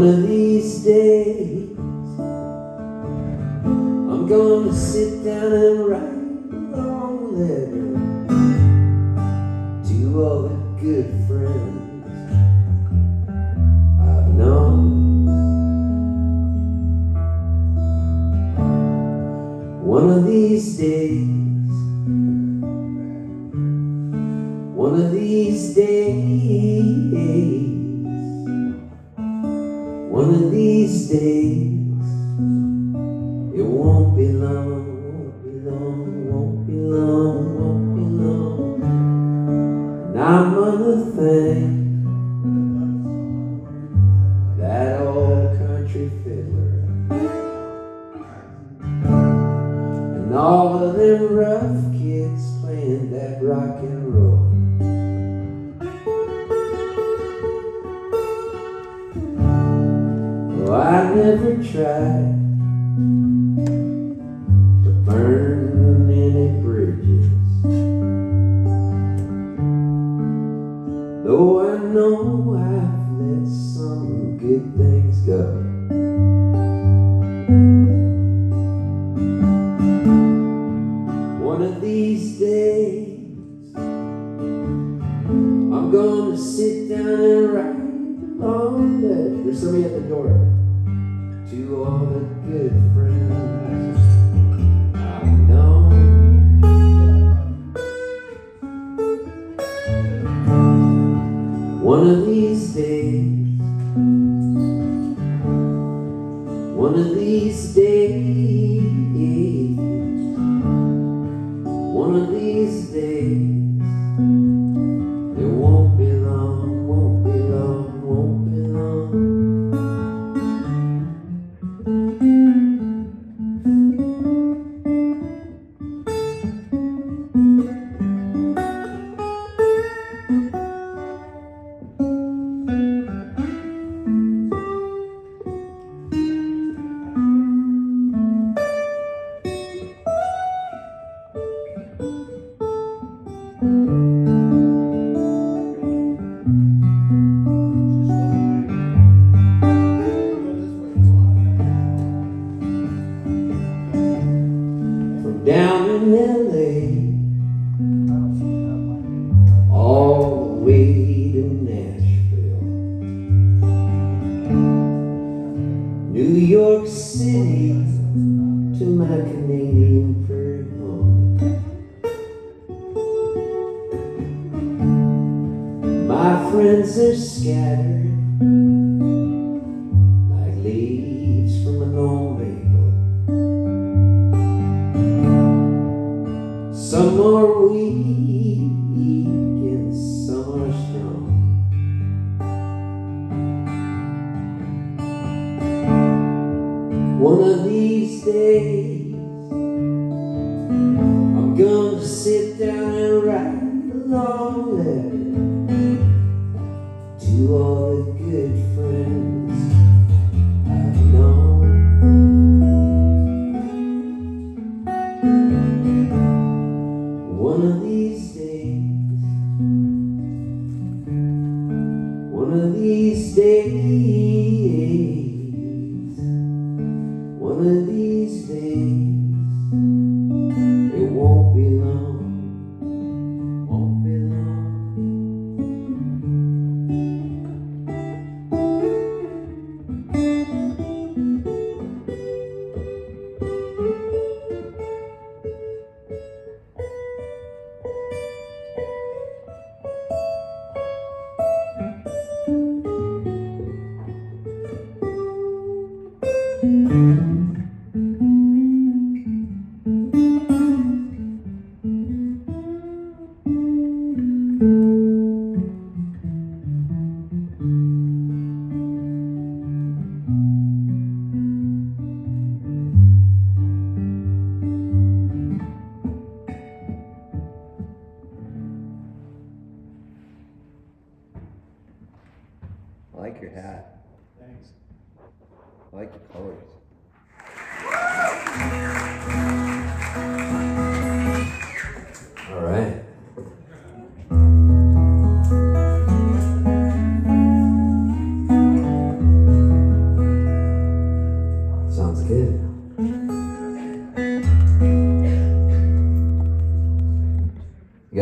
One of these days I'm gonna sit down and write a long letter to all the good friends I've known. One of these days, one of these days, one of these days, it won't be long, won't be long, won't be long, won't be long. And I'm gonna thank that old country fiddler and all of them rough kids playing that rock and roll. Oh, I never tried to burn any bridges, though I know I've let some good things go. One of these days I'm gonna sit down and write a long letter. There's somebody at the door. To all the good friends I've known. One of these days, one of these days, one of these days, it won't be long, won't be long, won't be long. Down in LA, all the way to Nashville, New York City to my Canadian prairie home. My friends are scattered like leaves from an old maple. Some are weak and some are strong. One of these days I'm gonna sit down and write a long letter to all the good friends I've known. One of these days, one of these days, one of these days, it won't be long, won't be long. I like your hat. Thanks. I like the colors. All right.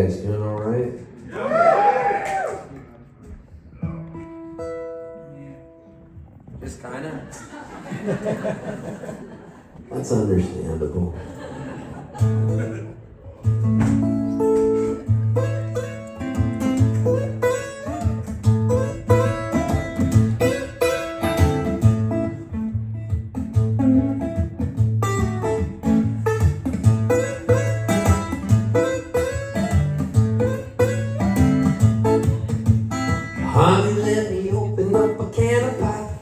guys doing all right? Just kind of. That's understandable. Honey, let me open up a can of pop.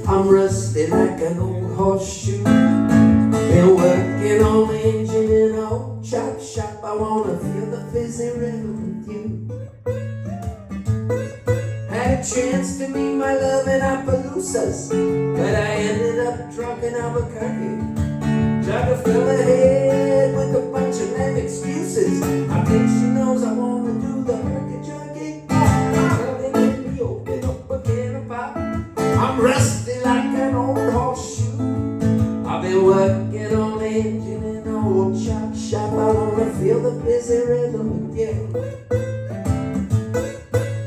I'm rusty like an old horseshoe. Been working on the engine in an old chop shop. I wanna feel the fizzy rhythm with you. Had a chance to meet my love in Appaloosas, but I ended up drunk in Albuquerque. Tried to fill her head with a bunch of lame excuses. I think she knows I wanna do the herky-jerky. Let me open up a can of pop. I'm rusty like an old horseshoe. I've been working on the engine in an old chop shop. I wanna feel the busy rhythm with you.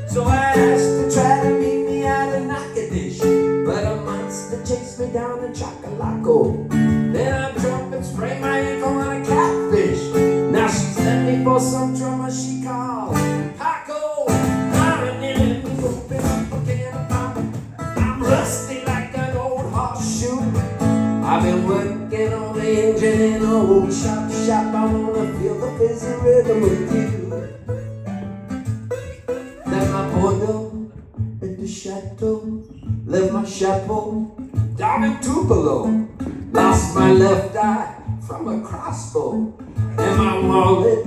So I asked to try to meet me out in Natchitoches, but a monster chased me down to Chocolaco. Then I jump and spray my ankle on a catfish. Now she's left me for some drummer she calls Paco. Let me open up a can of pop. I'm rusty like an old horseshoe. I've been working on the engine in an old chop shop. I wanna feel the busy rhythm with you. Left my Bordeaux at the chateau. Left my chapeau down in Tupelo. Lost my left eye from a crossbow. And my wallet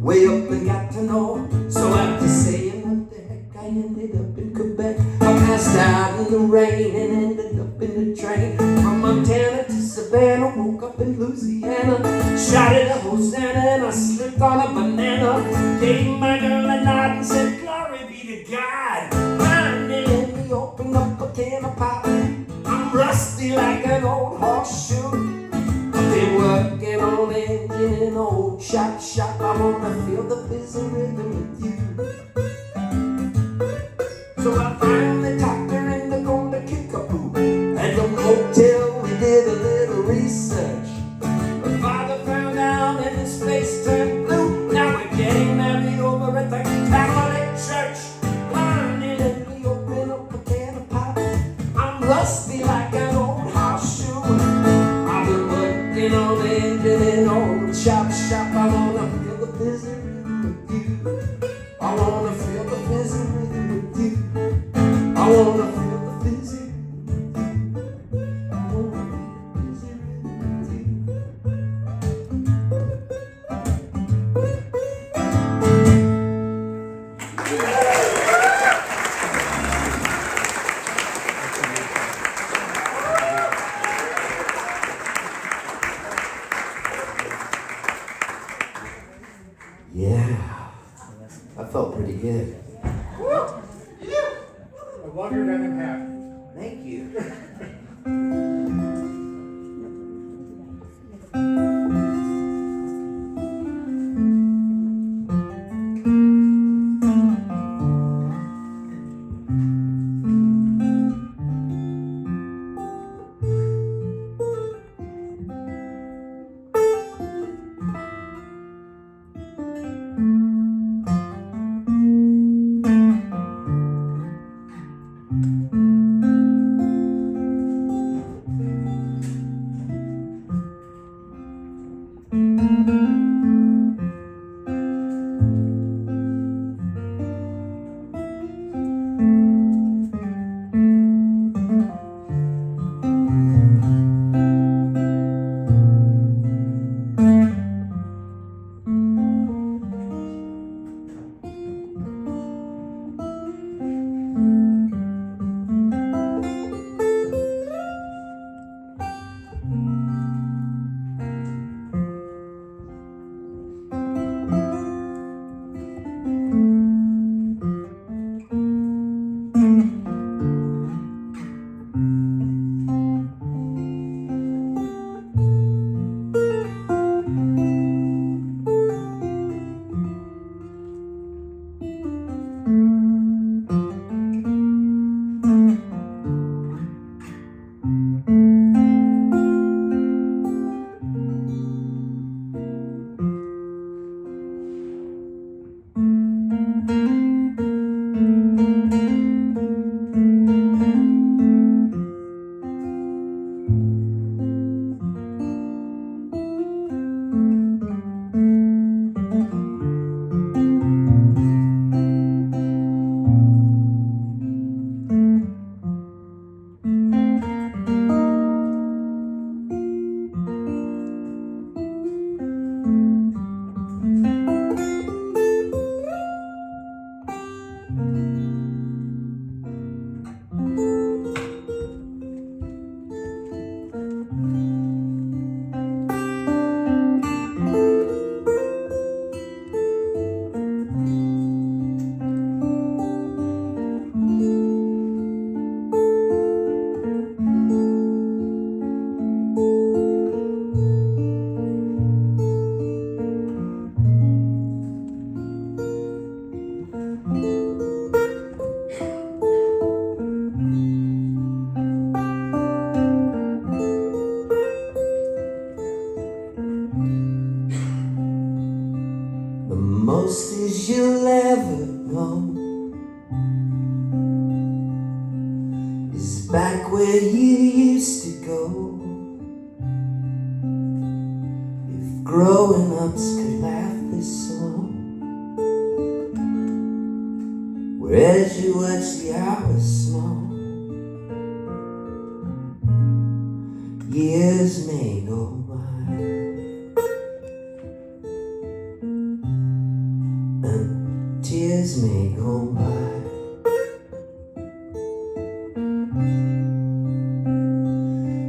way up in Gatineau. So after saying what the heck, I ended up in Quebec. I passed out in the rain and ended up in the train from Montana to Savannah. Woke up in Louisiana, shouted a Hosanna, and I slipped on a banana. Gave my girl a nod and said, glory be to God. Finally let me open up a can of pop. I'm rusty like an old horseshoe. I've been working on the engine in an old chop shop. I wanna feel the busy rhythm with you. So I finally talked her into going to Kickapoo. At the motel we did a little research. My father found out and his face turned blue. Now we're getting married over at the Catholic church. Finally let me open up a can of pop. I'm rusty like an old horseshoe. I've been working on the engine in an old chop shop. I wanna feel the busy rhythm with you. I wanna feel the busy rhythm with you. I wanna feel the busy rhythm with you. I wanna feel the busy rhythm with you. Yeah, that felt pretty good. A longer than in half. Thank you. ever know is back where you used to go. If growing-ups could laugh this song, whereas you watch the hours small, years may go by, and tears may go by.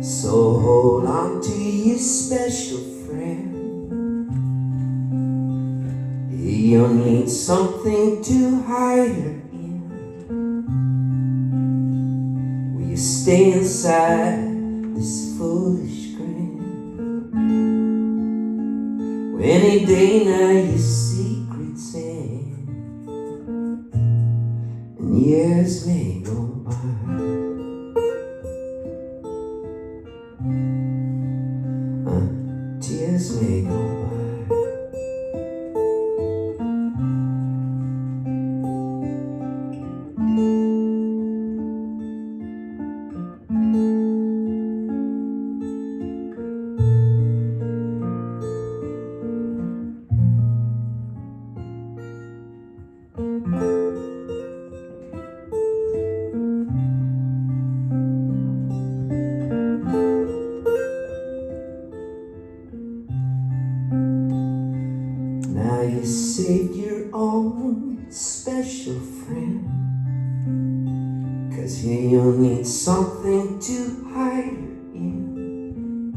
So hold on to your special friend. You'll need something to hide her in. Will you stay inside this foolish grin? Well, any day now your secret's in, and years may go by, tears may go by. Now you saved your own special friend, 'cause you'll need something to hide her in.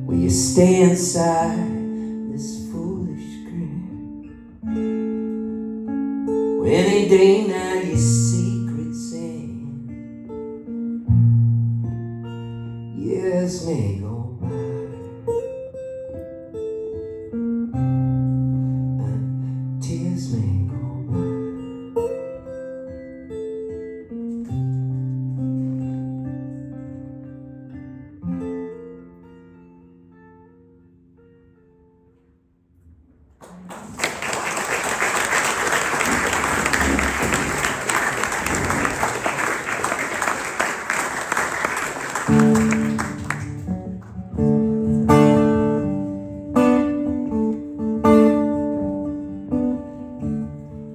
Will you stay inside this foolish grin? Well, any day now your secret's in, years may go by, tears may go by.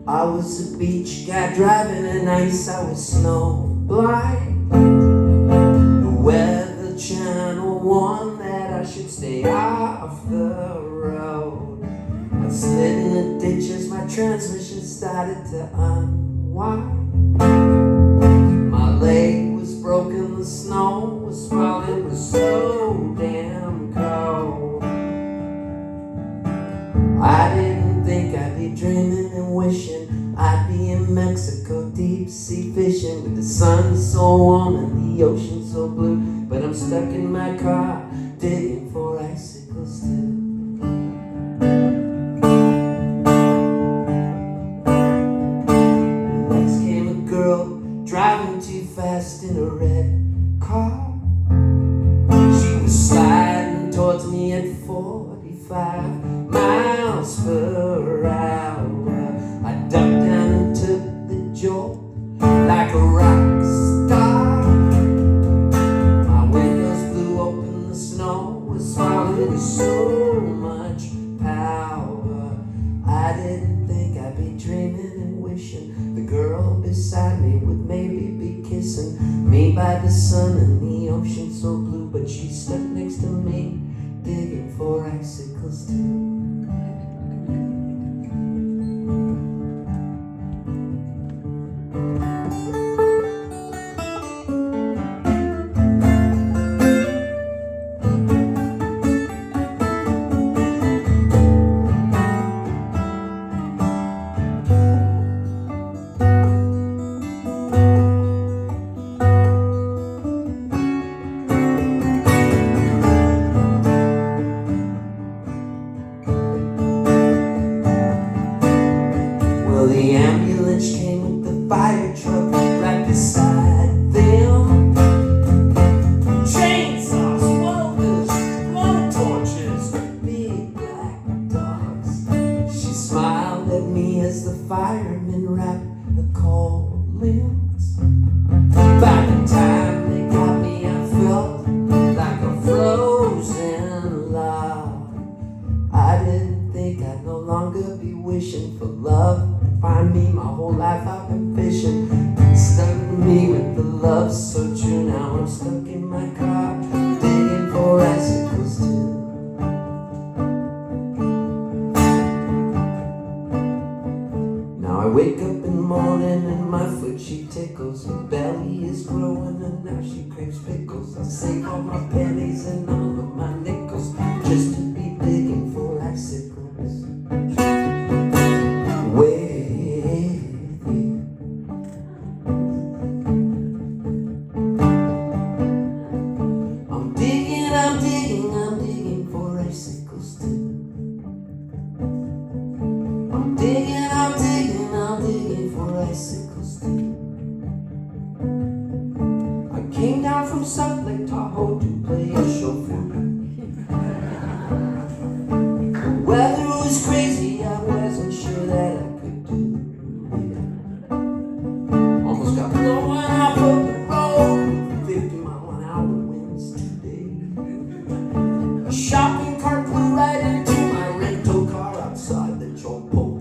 I was a beach guy driving an ice, I was snow blind. The weather channel warned that I should stay off the road. I slid in the ditch as my transmission started to unwind. My leg was broken, the snow was falling, it was so damn cold. I didn't think I'd be dreaming and wishing I'd be in Mexico deep sea fishing, with the sun so warm and the ocean so blue. But I'm stuck in my car digging for icicles too. Next came a girl driving too fast in a red car. She was sliding towards me at 45 miles per hour. I ducked down and took the jolt like a rock star. My windows flew open, the snow was falling with so much power. I didn't think I'd be dreaming and wishing the girl beside me would maybe be kissing me by the sun and the ocean so blue. But she stuck next to me, digging for icicles too. me as the firemen wrap the cold limbs. By the time they got me, I felt like a frozen log. I didn't think I'd no longer be wishing for love. Find me my whole life I've been fishing. Stuck me with the love so true. Now I'm stuck in my car, digging for icicles too. Now I wake up in the morning and my foot she tickles. Her belly is growing and now she craves pickles. I save all my pennies and all of my nickels just to be digging for icicles. I'm digging for icicles too. I'm digging for icicles too. I came down from South Lake Tahoe to play a show for you. The weather was crazy, I wasn't sure that I could do it. Almost got blown off of the road, 50-mile-an-hour winds today. A shopping cart flew right into my rental car outside the Chipotle.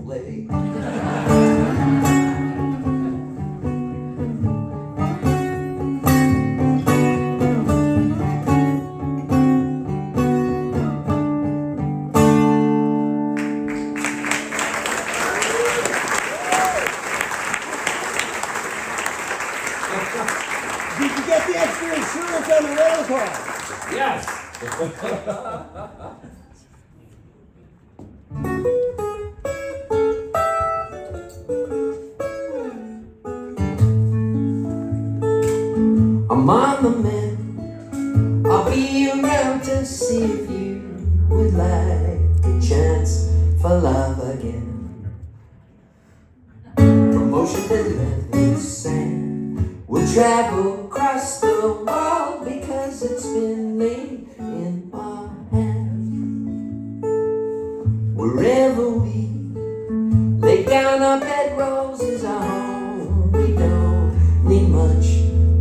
Did you get the extra insurance on the rental car? Yes. I'm on the mend. I'll be around to see if you would like a chance for love again. Promotion that let loose sand. We'll travel across the world because it's been made in our hands. Wherever we lay down our bedrolls is our home. We don't need much,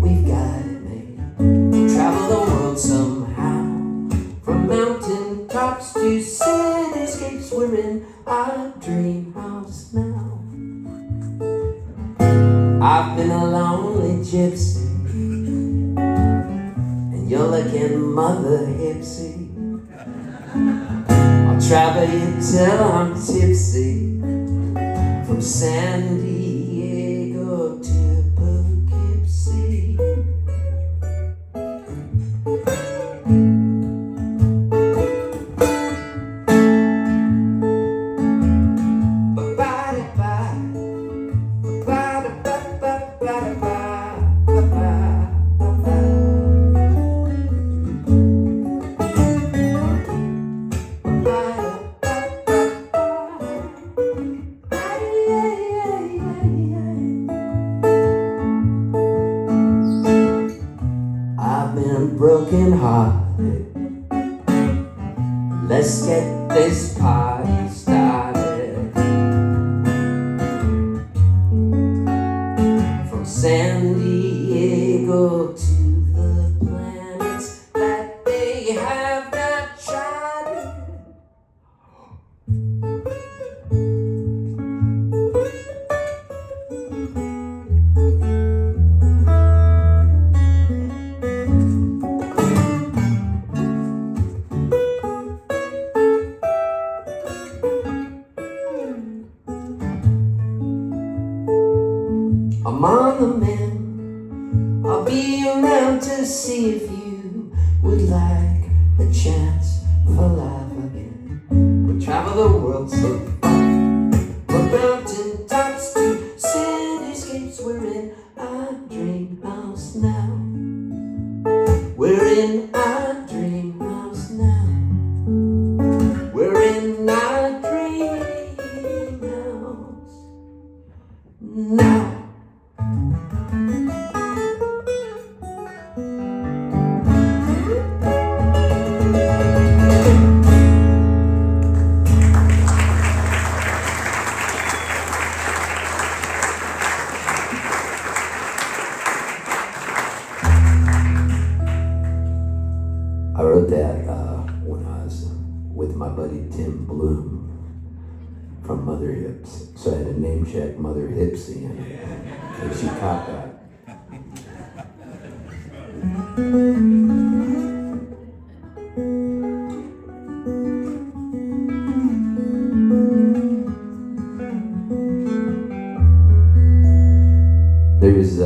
we've got it made. We'll travel the world somehow, from mountain tops to cityscapes. We're in our dream house now. I've been a lonely gypsy, and you're looking mother hipsy. I'll travel you till I'm tipsy, from San Diego to Poughkeepsie. Broken hearted, let's get this party started. From San Diego to the planets that they have not charted. I'm on the mend. I'll be around to see if you would like a chance for love again. We'll travel the world so far, from mountain tops to cityscapes. We're in our dream house now. We're in our dream house now. We're in our dream house now. Mother Hips. So I had to name check Mother Hipsy in case she caught that. There was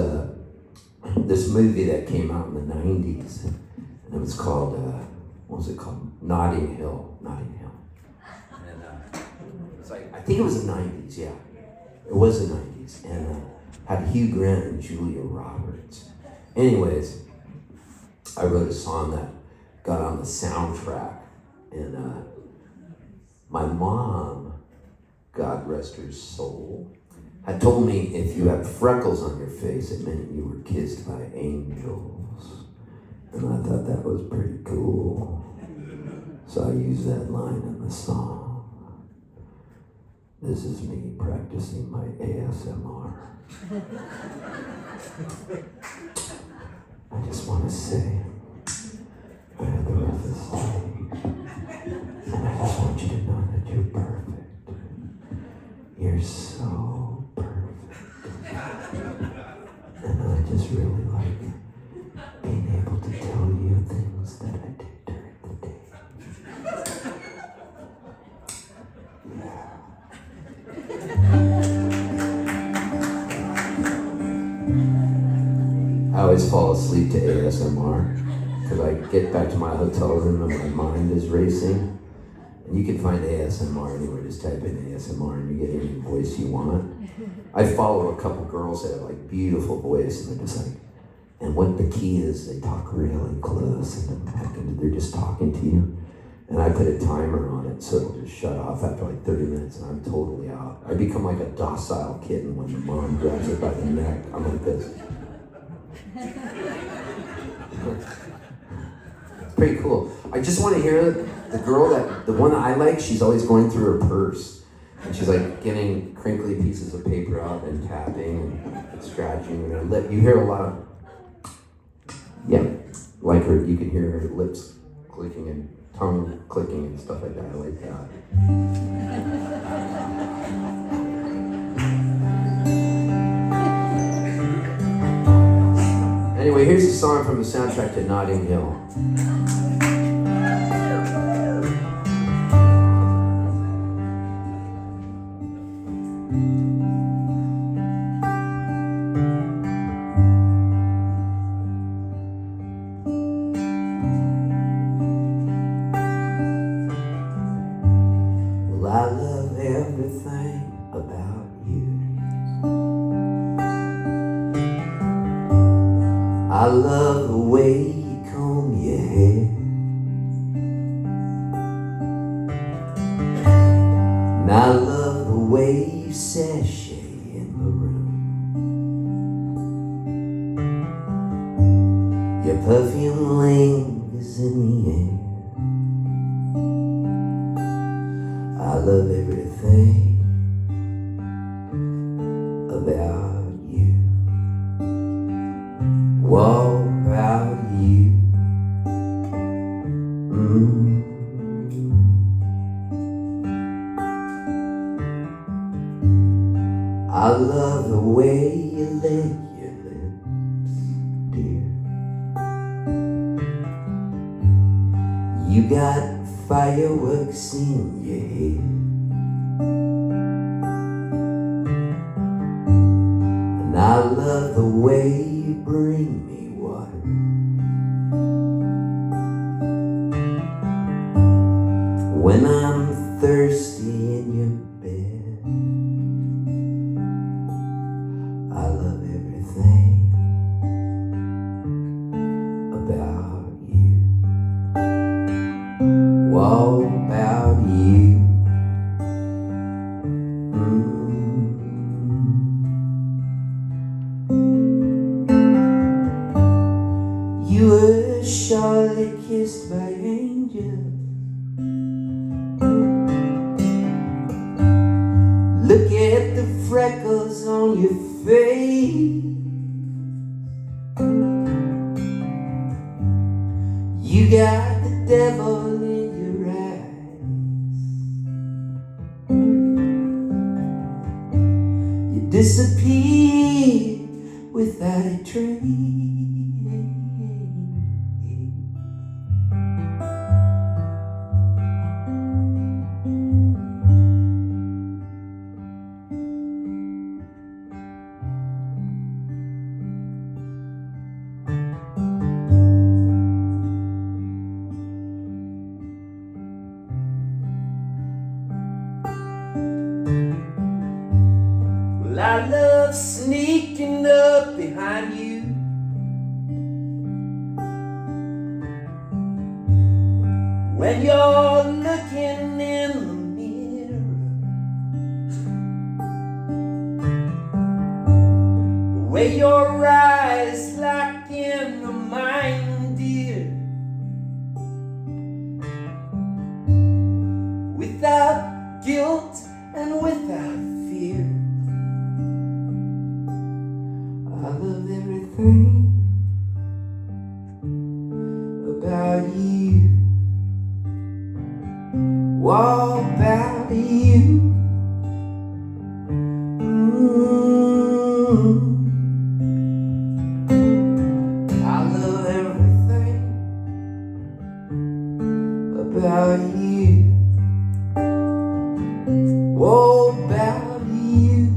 this movie that came out in the 90s, and it was called, what was it called? Notting Hill. Notting Hill. And it's like, I think it was the 90s, yeah. It was the 90s, and had Hugh Grant and Julia Roberts. Anyways, I wrote a song that got on the soundtrack, and my mom, God rest her soul, had told me if you had freckles on your face, it meant you were kissed by angels. And I thought that was pretty cool. So I used that line in the song. This is me practicing my ASMR. I just want to say, I had the roughest day. And I just want you to know that you're perfect. You're so perfect. And I just really like being able to tell you things that I did during the day. I always fall asleep to ASMR because I get back to my hotel room and my mind is racing. And you can find ASMR anywhere. Just type in ASMR and you get any voice you want. I follow a couple girls that have like beautiful voice, and they're just like, and what the key is, they talk really close and they're just talking to you. And I put a timer on it so it'll just shut off after like 30 minutes and I'm totally out. I become like a docile kitten when the mom grabs it by the neck. I'm like this. It's pretty cool. I just want to hear the one that I like, she's always going through her purse. And she's like getting crinkly pieces of paper out and tapping and scratching her lip. You hear a lot of, yeah, like her, you can hear her lips clicking and tongue clicking and stuff like that. I like that. Anyway, here's a song from the soundtrack to Notting Hill. Well, I love everything about you. I love the way you comb your hair, and I love the way you sashay in the room. Your perfume lingers in the air. I love everything about you. Whoa, about you. I love the way you lick your lips, dear. You got fireworks in your head, and I love the way you bring me water. When I'm thirsty in your bed, I love everything about you. Whoa, about you. You were surely kissed by angels. Look at the freckles on your face. You got the devil in your eyes. disappear without a trace. I love sneaking up behind you, when you're looking in the mirror. The way your eyes lock into mine, dear, without guilt and without fear. I love everything about you, all about you. I love everything about you, all about you.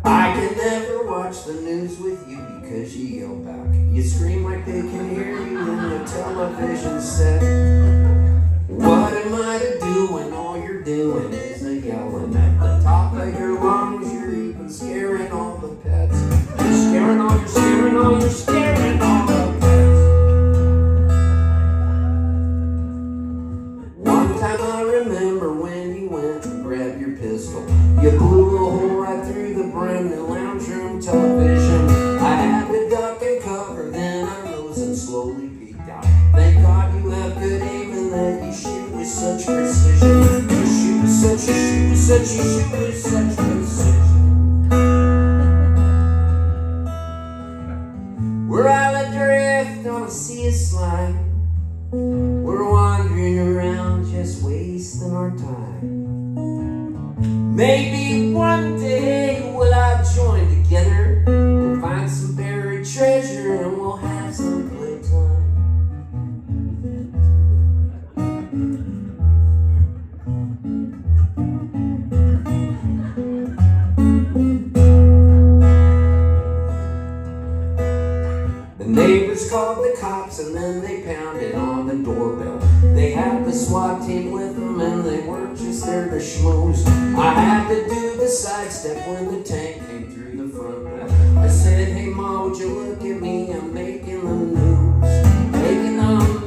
I can never watch the news with you because you yell back. You scream like they can hear you in the television set. What am I to do when all you're doing is a yelling at the top of your lungs? You're even scaring all the pets. You're scaring all the pets. One time I remember when you went to grab your pistol. You blew a hole right through the brand new lounge room television. I had to duck and cover, then I rose and slowly peeked out. Thank God you have good aim and that you shoot with such precision. You shoot with such precision. We're all adrift on a sea of slime. We're wandering around just wasting our time. Maybe one day we'll all join together. We'll find some buried treasure and we'll have some playtime. The neighbors called the cops and then they pounded on the doorbell. They had the SWAT team with them and they weren't just there to schmooze. I had to do the sidestep when the tank came through the front door. I said, hey Ma, would you look at me? I'm making the news. Making the news.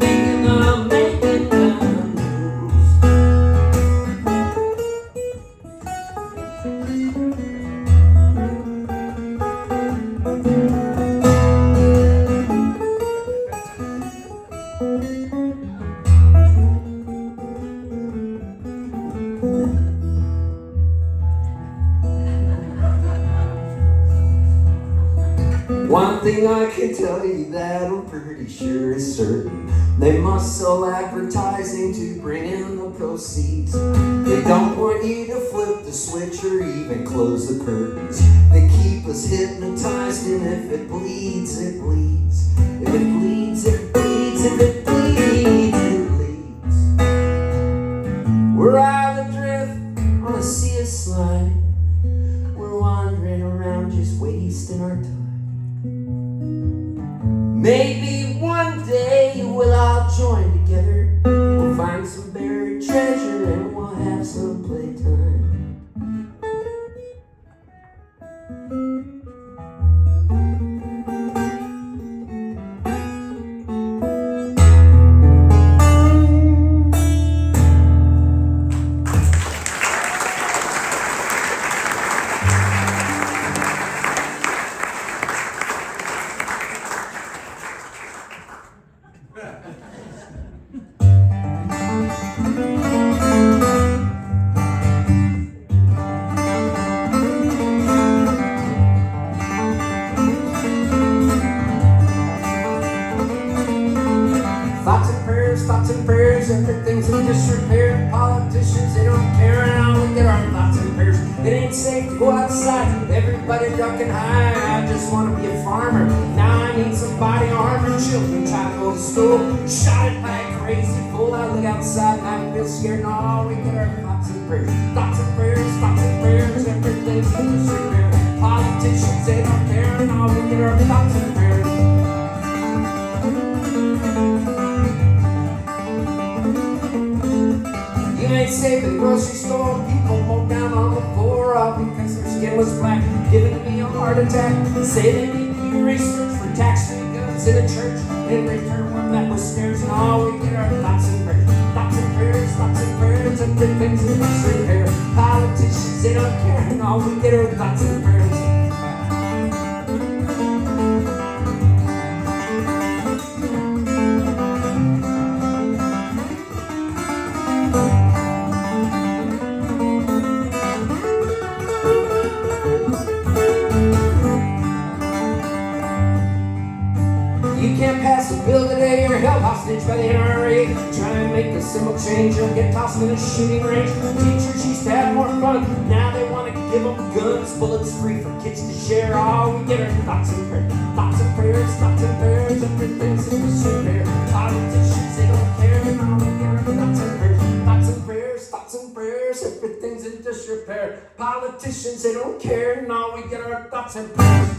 One thing I can tell you that I'm pretty sure is certain. They must sell advertising to bring in the proceeds. They don't want you to flip the switch or even close the curtains. They keep us hypnotized, and if it bleeds, it bleeds. If it bleeds, it bleeds. If it bleeds, it bleeds. We're out adrift on a sea of slime. We're wandering around just wasting our time. Maybe one day we'll all join together. We'll find some buried treasure and we'll have some playtime. everything's in disrepair. Politicians, they don't care, and all we get our thoughts and prayers. It ain't safe to go outside, everybody ducking high. I just wanna be a farmer, now I need somebody armed. Children try to go to school, shot at by a crazy fool. I look outside and I feel scared, and all we get our thoughts and prayers. Thoughts and prayers, thoughts and prayers, everything's in disrepair. Politicians, they don't care, and all we get our thoughts and prayers. You ain't safe at the grocery store, people mow down on the floor, all because their skin was black, giving me a heart attack. Say they need to do research for tax-free guns in a church, in return one that was snares, and all we get are thoughts and prayers. Thoughts and prayers, thoughts and prayers, and good things in disrepair. Politicians, they don't care, and all we get are thoughts and prayers. You can't pass a bill today, you're held hostage by the NRA. Try and make a simple change, you'll get tossed in a shooting range. Teachers used to have more fun, now they want to give them guns. Bullets free for kids to share, all we get are thoughts and prayers. Thoughts and prayers, thoughts and prayers, everything's in disrepair. Politicians, they don't care, and all we get are thoughts and prayers. Thoughts and prayers, thoughts and prayers, everything's in disrepair. Politicians, they don't care, and all we get are thoughts and prayers.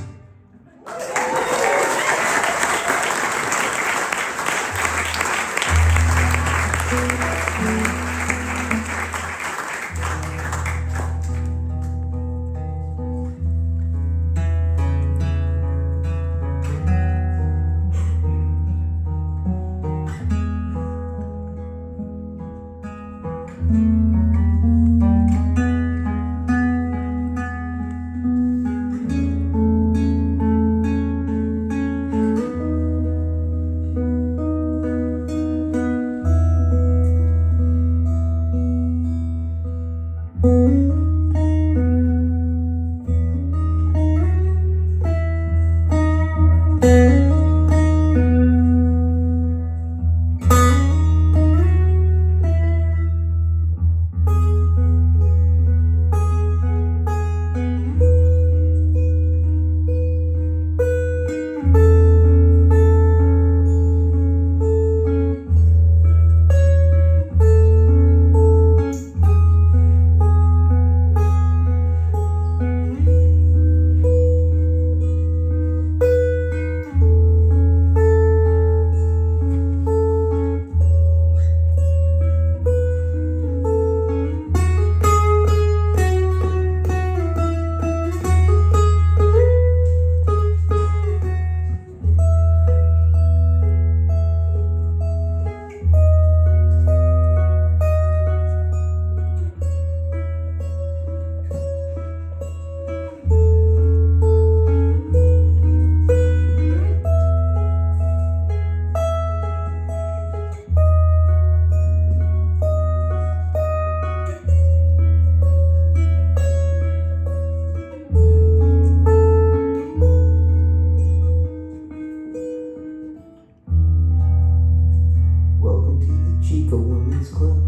Chico Women's Club.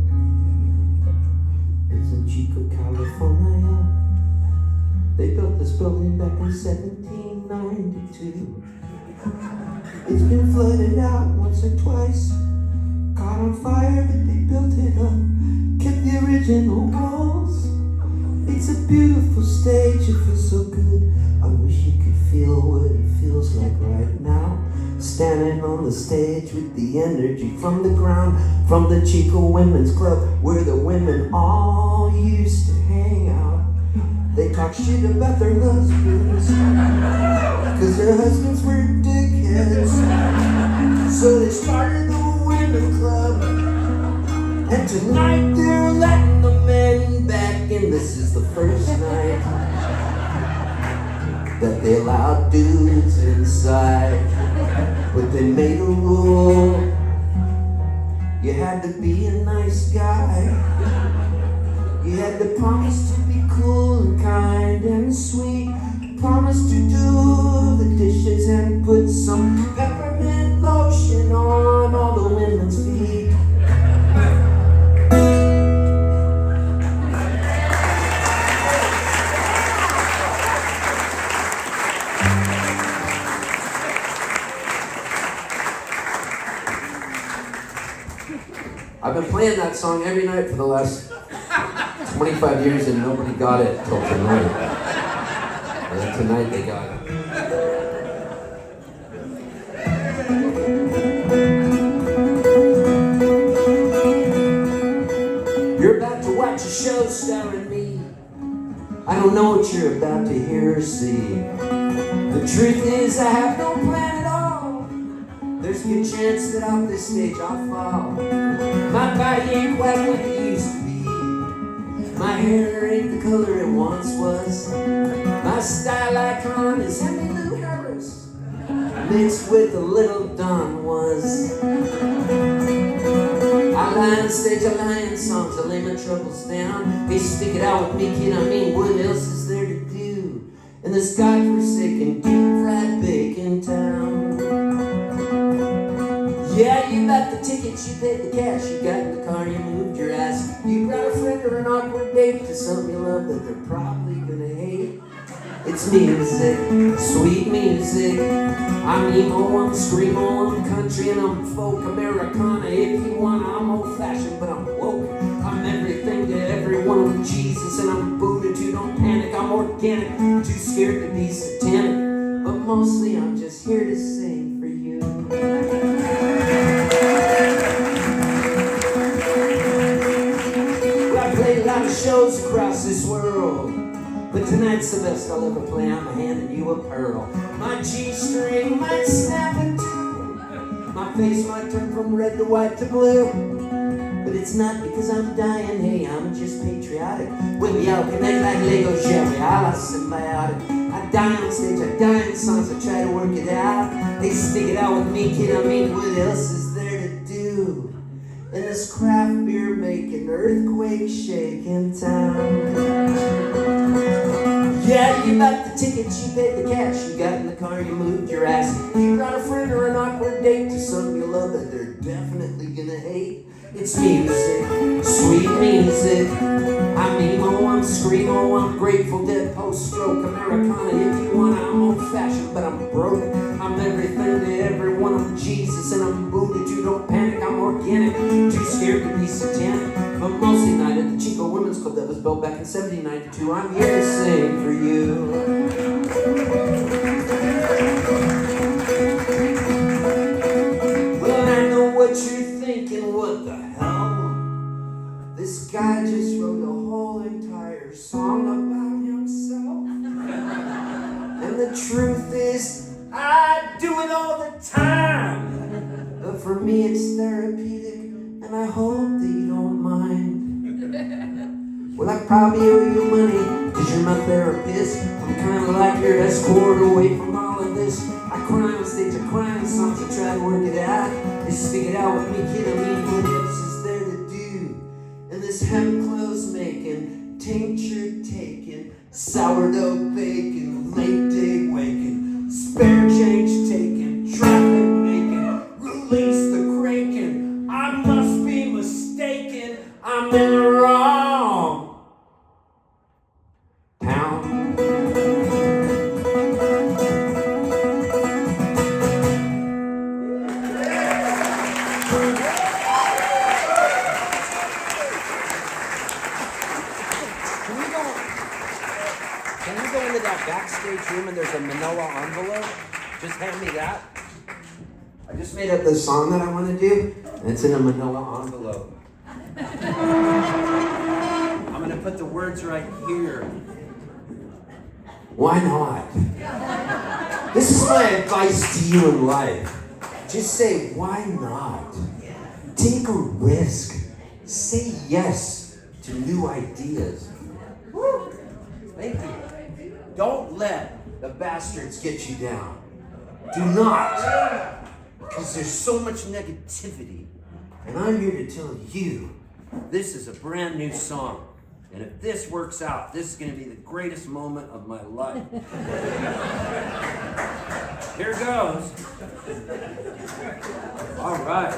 It's in Chico, California. They built this building back in 1792. It's been flooded out once or twice, caught on fire, but they built it up, kept the original walls. It's a beautiful stage, it feels so good. I wish you could feel what it feels like right now, standing on the stage with the energy from the ground, from the Chico Women's Club, where the women all used to hang out. They talk shit about their husbands, cause their husbands were dickheads. So they started the Women's Club, and tonight they're letting the men back in. This is the first night that they allowed dudes inside, but they made a rule. You had to be a nice guy. You had to promise to be cool and kind and sweet. Promise to do the dishes and put some peppermint lotion on all the women's feet. I've been playing that song every night for the last 25 years and nobody got it till tonight. And then tonight they got it. You're about to watch a show starring me. I don't know what you're about to hear or see. The truth is I have no plan at all. There's a good chance that off this stage I'll fall. My body ain't quite what it used to be. My hair ain't the color it once was. My style icon is Emmylou Harris mixed with a little Don was. I lie on stage, I lie in songs, I lay my troubles down. They stick it out with me, kid, I mean, what else is there to do in this godforsaken, deep-fried bacon town? Yeah, you got the tickets, you paid the cash, you got in the car, you moved your ass. You brought a friend or an awkward date to something you love that they're probably gonna hate. It's music, sweet music. I'm emo, I'm screamo, I'm country, and I'm folk Americana. If you want, I'm old-fashioned, but I'm woke. I'm everything to everyone with Jesus, and I'm Buddha too. Don't panic, I'm organic, too scared to be satanic. But mostly I'm just here to sing for you. Well, I played a lot of shows across this world, but tonight's the best I'll ever play. I'm handing you a pearl. My G-string might snap in two. My face might turn from red to white to blue. But it's not because I'm dying, hey, I'm just patriotic. When we all connect like Lego jelly, I symbiotic. I die on stage, I die in songs, I try to work it out. They stick it out with me, kid, I mean, what else is there to do in this craft beer making, earthquake shaking town? Yeah, you bought the tickets, you paid the cash, you got in the car, you moved your ass. You brought a friend or an awkward date to something you love that they're definitely gonna hate. It's music, sweet music. I'm emo, I'm screamo, I'm Grateful Dead, post-stroke Americana. If you want, I'm old-fashioned, but I'm broke. I'm everything to everyone, I'm Jesus, and I'm Buddha too. Don't panic, I'm organic, too scared to be satanic. But mostly night at the Chico Women's Club that was built back in 1792. I'm here to sing for you. Well, I know what you're thinking, what the hell? This guy just wrote a whole entire song about himself. And the truth is, I do it all the time. But for me it's therapeutic, and I hope that you don't mind. Well, I probably owe you money, cause you're my therapist. I'm kinda like your escort away from all of this. I cry on stage, I cry in songs, I try to work it out. They stick it out with me, kid, I mean, what else is there to do in this hemp clothes making, tincture taking, sourdough bacon, late day waking, spare change taking, traffic making, release the cranking. I must be mistaken, I'm in the wrong town. Can you go into that backstage room and there's a manila envelope? Just hand me that. I just made up this song that I want to do, and it's in a manila envelope. I'm gonna put the words right here. Why not? This is my advice to you in life. Just say, why not? Take a risk. Say yes to new ideas. Woo. Thank you. Don't let the bastards get you down. Do not. Because there's so much negativity. And I'm here to tell you, this is a brand new song. And if this works out, this is going to be the greatest moment of my life. Here goes. All right.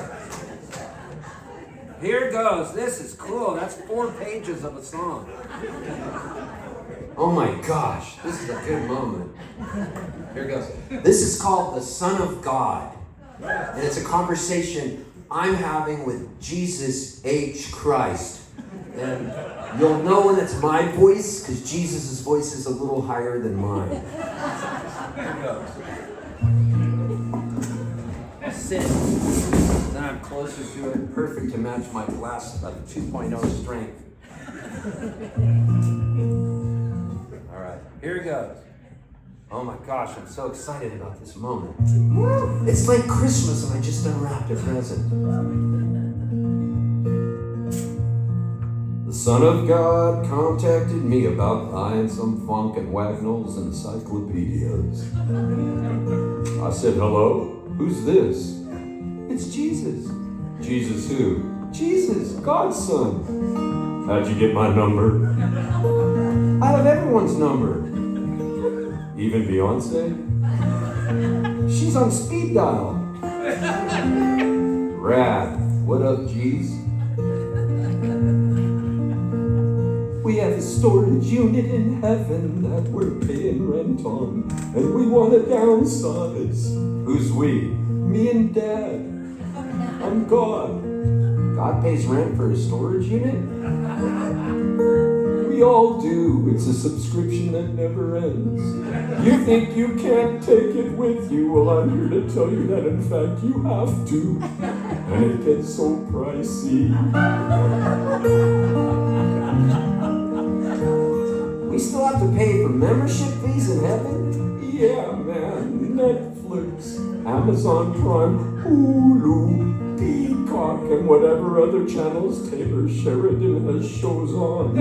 Here goes. This is cool. That's 4 pages of a song. Oh my gosh, this is a good moment. Here goes. This is called The Son of God. And it's a conversation I'm having with Jesus H. Christ. And you'll know when it's my voice, because Jesus' voice is a little higher than mine. Sit. Then I'm closer to it, perfect to match my glass of 2.0 strength. All right, here it goes. Oh my gosh, I'm so excited about this moment. It's like Christmas and I just unwrapped a present. The Son of God contacted me about buying some Funk and Wagnall's encyclopedias. I said, hello? Who's this? It's Jesus. Jesus who? Jesus, God's son. How'd you get my number? I have everyone's number. Even Beyonce? She's on speed dial. Rad. What up, G's? We have a storage unit in heaven that we're paying rent on, and we want to downsize. Who's we? Me and Dad. I'm God. God pays rent for a storage unit? We all do. It's a subscription that never ends. You think you can't take it with you? Well, I'm here to tell you that in fact you have to. And it gets so pricey. We still have to pay for membership fees in heaven? Yeah, man. Netflix, Amazon Prime, Hulu, Peacock, and whatever other channels Taylor Sheridan has shows on.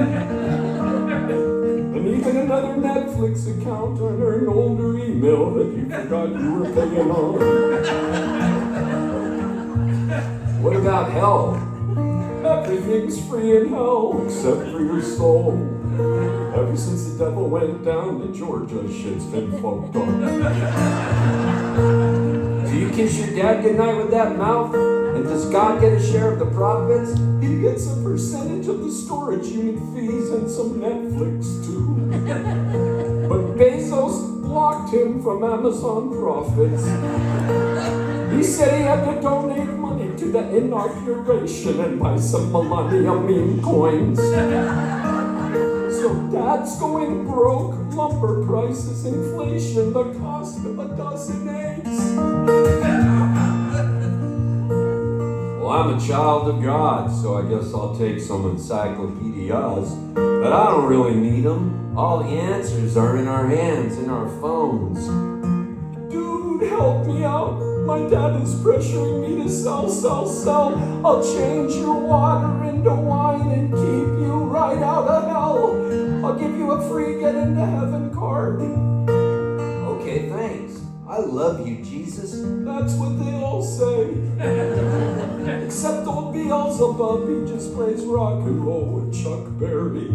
And even another Netflix account under an older email that you forgot you were paying on. What about hell? Everything's free in hell except for your soul. Ever since the devil went down to Georgia, shit's been fucked up. Do you kiss your dad goodnight with that mouth? And does God get a share of the profits? He gets a percentage of the storage unit fees and some Netflix too. But Bezos blocked him from Amazon profits. He said he had to donate money to the inauguration and buy some millennium meme coins. So Dad's going broke, lumber prices, inflation, the cost of a dozen eggs. Well, I'm a child of God, so I guess I'll take some encyclopedias, but I don't really need them. All the answers are in our hands, in our phones. Dude, help me out. My dad is pressuring me to sell. I'll change your water into wine and keep you right out of hell. I'll give you a free get into heaven card. Okay, thanks. I love you, Jesus. That's what they all say. Except old Beelzebub, he just plays rock and roll with Chuck Berry.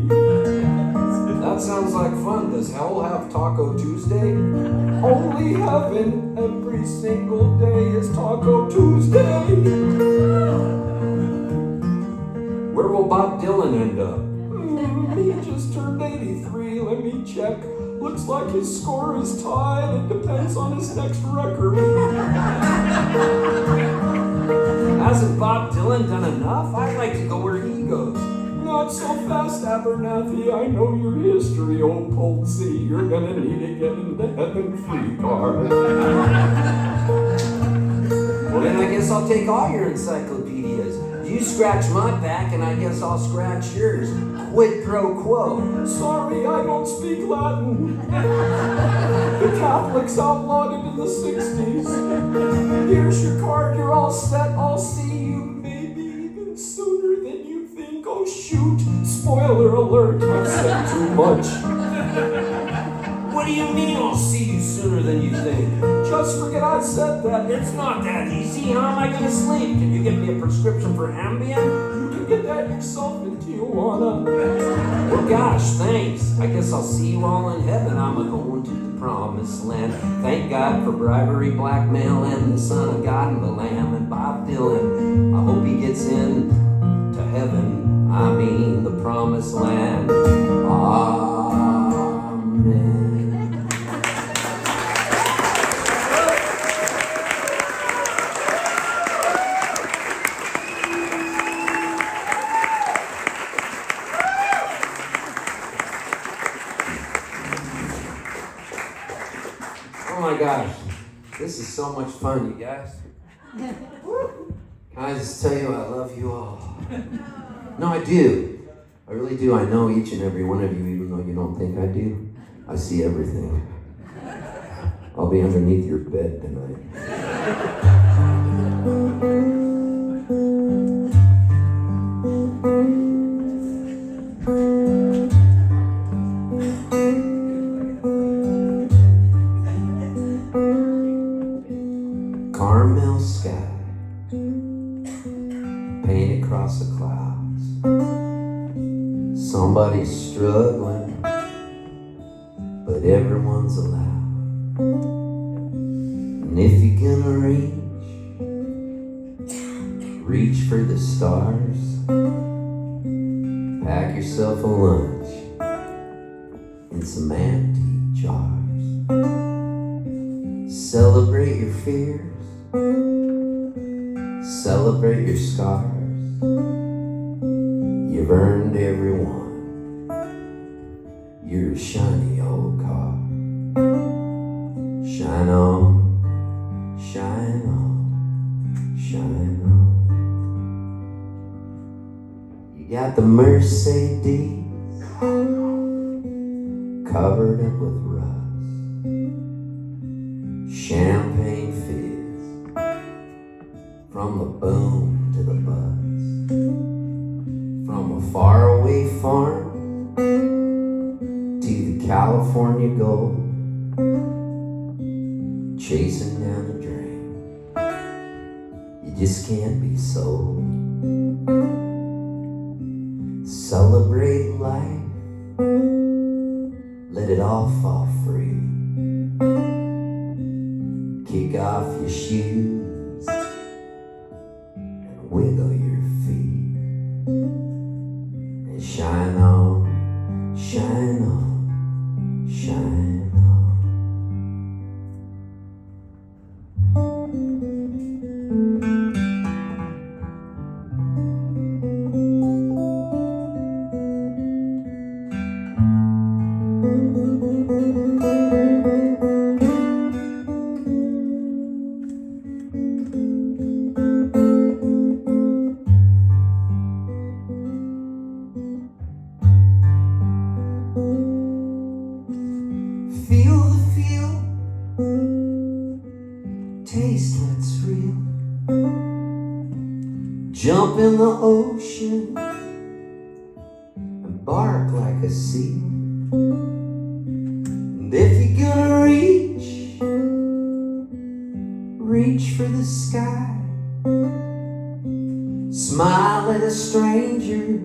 That sounds like fun. Does hell have Taco Tuesday? Only heaven every single day is Taco Tuesday. Where will Bob Dylan end up? He just turned 83. Let me check. Looks like his score is tied. It depends on his next record. Hasn't Bob Dylan done enough? I'd like to go where he goes. Not so fast, Abernathy. I know your history, old Poltz. You're gonna need to get into heaven free card. Well, then I guess I'll take all your encyclopedias. You scratch my back, and I guess I'll scratch yours. Quid pro quo. Sorry, I don't speak Latin. The Catholics outlawed it in the 60s. Here's your card, you're all set. I'll see you maybe even sooner than you think. Oh shoot, spoiler alert, I've said too much. What do you mean I'll see you sooner than you think? Just forget I said that. It's not that easy. How am I gonna sleep? Can you get me a prescription for Ambien? You can get that yourself in Tijuana. Well gosh, thanks. I guess I'll see you all in heaven. I'm a-going to the promised land. Thank God for bribery, blackmail, and the Son of God and the Lamb and Bob Dylan. I hope he gets in to heaven. I mean the promised land. Amen. Oh my gosh, this is so much fun, you guys. Can I just tell you I love you all? No, I do. I really do. I know each and every one of you, even though you don't think I do. I see everything. I'll be underneath your bed tonight. Caramel sky, paint across the clouds. Somebody's struggling, but everyone's allowed. And if you're gonna reach for the stars, pack yourself a lunch in some empty jars. Celebrate your fears, celebrate your scars. You've earned every one. You're a shiny old car. Shine on, shine on, shine on. You got the Mercedes covered up with rust, champagne fizz from the boom to the buzz, from a faraway farm to the California gold, chasing down a dream you just can't be sold. Celebrate life, let it all fall free. Kick off your shoes and wiggle your feet, and shine on, shine on, shine on. Feel the feel, taste what's real. Jump in the ocean, embark like a seal. And if you're gonna reach for the sky. Smile at a stranger,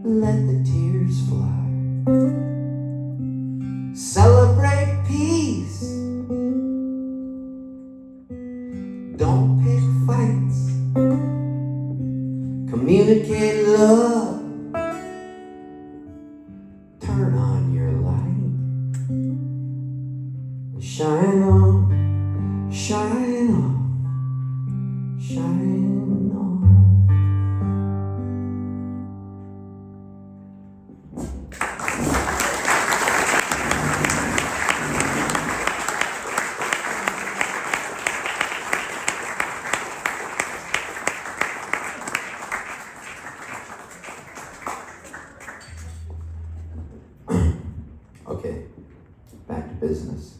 let the tears fly. Celebrate peace, don't pick fights. Communicate love, turn on your light. Shine on, shine on, shine on. Okay, back to business.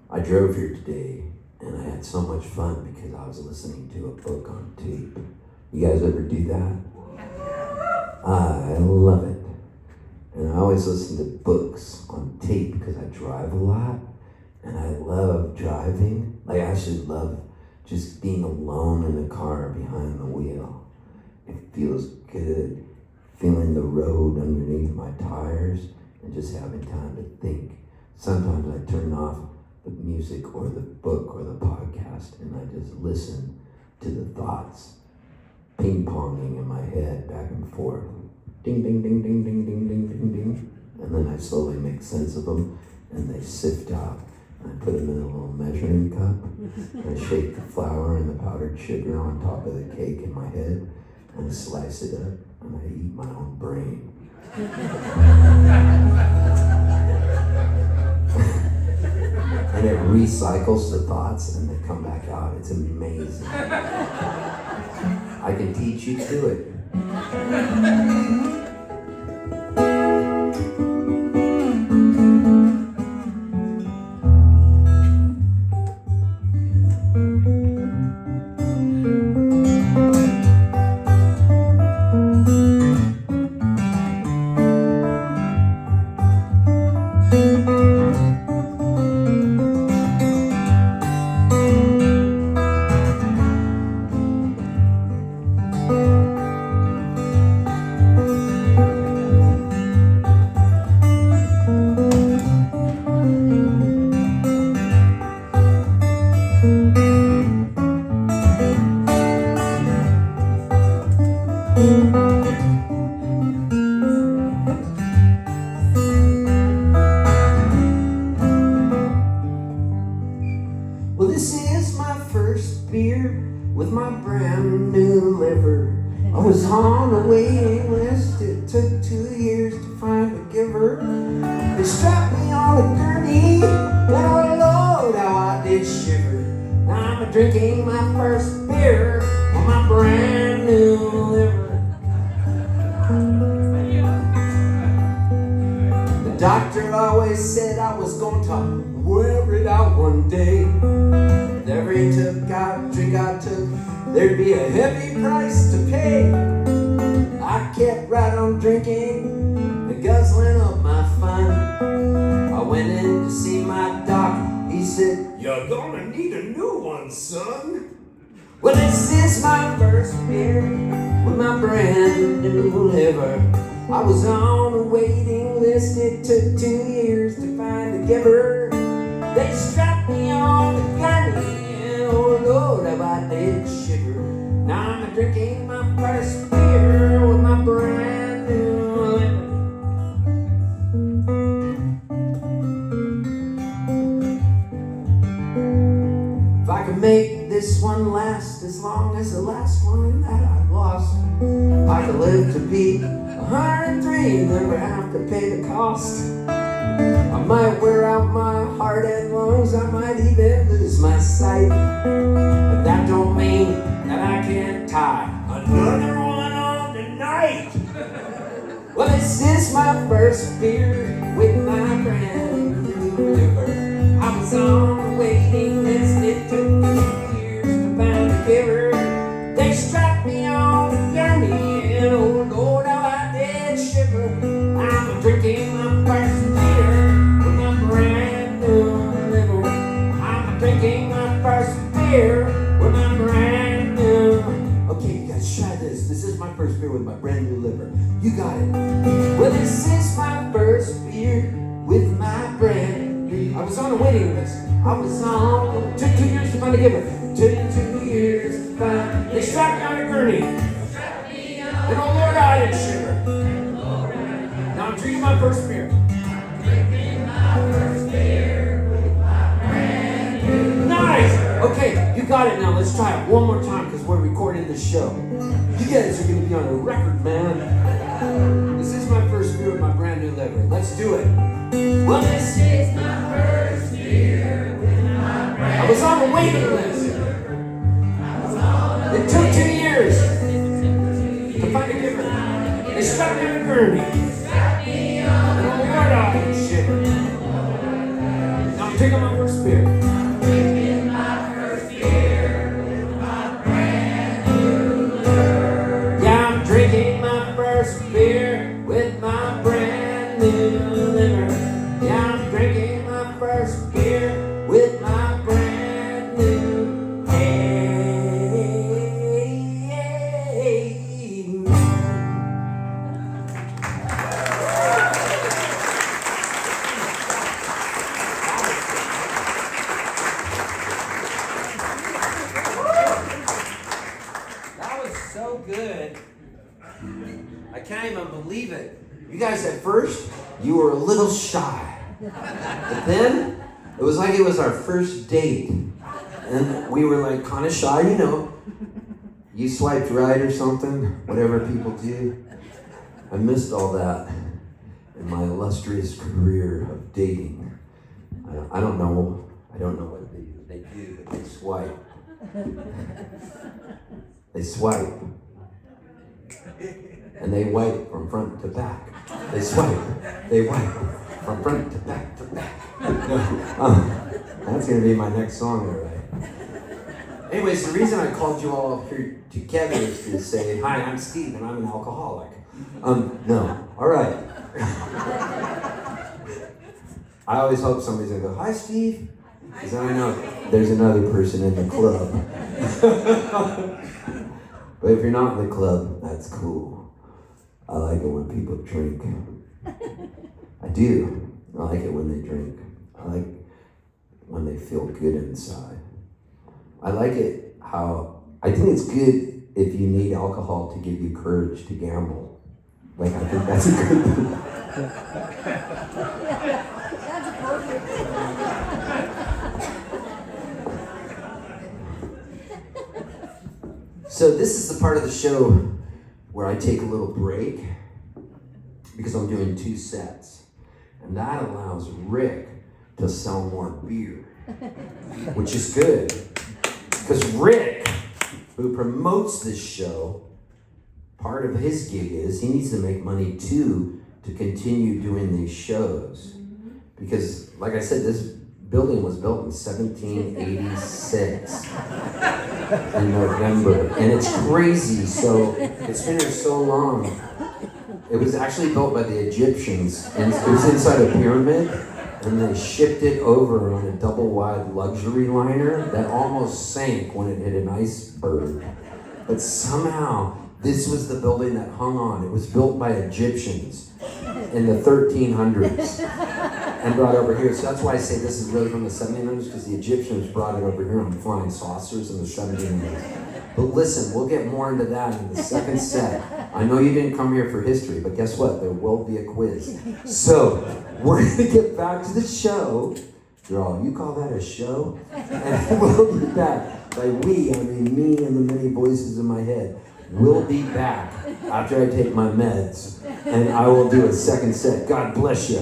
I drove here today and I had so much fun because I was listening to a book on tape. You guys ever do that? I love it. And I always listen to books on tape because I drive a lot and I love driving. Like, I actually love just being alone in the car behind the wheel. It feels good, feeling the road underneath my tires and just having time to think. Sometimes I turn off the music or the book or the podcast and I just listen to the thoughts ping-ponging in my head back and forth. Ding, ding, ding, ding, ding, ding, ding, ding, ding. And then I slowly make sense of them and they sift out. And I put them in a little measuring cup and I shake the flour and the powdered sugar on top of the cake in my head and I slice it up and I eat my own brain. recycles the thoughts and they come back out. It's amazing. I can teach you to it. Well, this is my first beer with my brand new liver. I was on a waiting list. It took 2 years to find a giver. They strapped me on a gurney, and oh Lord, how I did shiver. Now I'm drinking my first beer with my brand new liver. The doctor always said I was going to wear it out one day. With every drink I took, there'd be a heavy price to pay. I kept right on drinking and guzzling up my fun. I went in to see my doc. He said, "You're gonna need a new one, son." Well, this is my first beer with my brand new liver. I was on a waiting list. It took 2 years to find a giver. They strapped me on the gurney, and oh Lord, how I did shiver. Now I'm drinking my first beer with my brand new liver. If I could make this one last as long as the last one that I lost, if I could live to be 103, never have to pay the cost. I might wear out my heart and lungs, I might even lose my sight. But that don't mean that I can't tie another one on tonight. Well, this is my first beer with my brand new liver. I was on the waiting list, it took 2 years to find a giver. They strapped me on the gurney, and oh Lord, how I did shiver. I'm drinking my first beer with my brand new liver. I'm drinking my first beer with my brand new. Okay, you guys, try this. This is my first beer with my brand new liver. You got it. Well, this is my first beer with my brand new. I was on a waiting list. I was on. Took 2 years to find a giver. Took 2 years to find. They strapped me on a gurney. And oh Lord, I did shiver. Now I'm drinking my first beer. Nice! Okay, you got it now. Let's try it one more time because we're recording the show. You guys are going to be on a record, man. This is my first beer with my brand new liver. Let's do it. Well, this is my first beer with my brand new liver. I was on a waiting list. It took 2 years to find a giver. They strapped me on a gurney. And oh Lord, I did shiver. Now I'm drinking my first beer. Drinking my first beer with my brand new liver. Yeah, I'm drinking my first beer with my brand new. That was so good. I can't even believe it. You guys, at first, you were a little shy. But then, it was like it was our first date. And we were like kind of shy, you know. You swiped right or something, whatever people do. I missed all that in my illustrious career of dating. I don't know I don't know what they do, but they swipe. They swipe. And they wipe from front to back. They swipe. They wipe from front to back to back. That's going to be my next song, all right? Anyways, the reason I called you all here together is to say, hi, I'm Steve, and I'm an alcoholic. No. All right. I always hope somebody's going to go, hi, Steve. Because then I know there's another person in the club. But if you're not in the club, that's cool. I like it when people drink. I do. I like it when they drink. I like when they feel good inside. I like it how, I think it's good if you need alcohol to give you courage to gamble. Like, I think that's a good thing. That's appropriate. So this is the part of the show where I take a little break because I'm doing 2 sets. And that allows Rick to sell more beer, which is good. Because Rick, who promotes this show, part of his gig is he needs to make money too to continue doing these shows. Because, like I said, this building was built in 1786 in November. And it's crazy, so it's been here so long. It was actually built by the Egyptians, and it was inside a pyramid, and they shipped it over on a double-wide luxury liner that almost sank when it hit an iceberg. But somehow, this was the building that hung on. It was built by Egyptians in the 1300s and brought over here. So that's why I say this is really from the 1700s, because the Egyptians brought it over here on flying saucers in the 1700s. But listen, we'll get more into that in the second set. I know you didn't come here for history, but guess what? There will be a quiz. So we're going to get back to the show. Girl, you call that a show? And we'll be back. By we, I mean me and the many voices in my head. We'll be back after I take my meds, and I will do a second set. God bless you.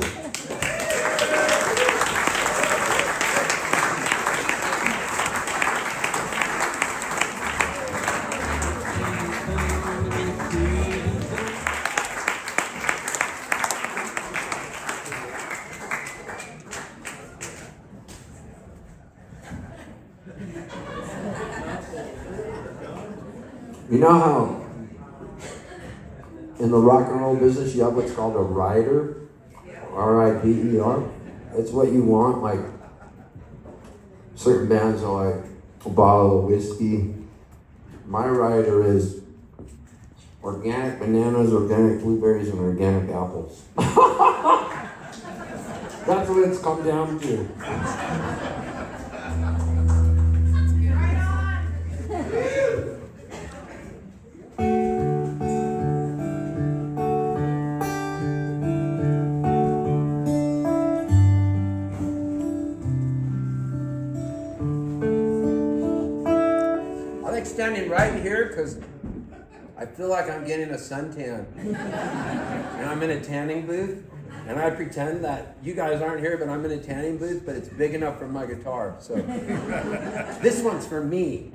You know how in the rock and roll business you have what's called a rider? R-I-P-E-R. It's what you want, like certain bands are like a bottle of whiskey. My rider is organic bananas, organic blueberries, and organic apples. That's what it's come down to. Standing right here because I feel like I'm getting a suntan. And I'm in a tanning booth, and I pretend that you guys aren't here, but I'm in a tanning booth, but it's big enough for my guitar. So this one's for me.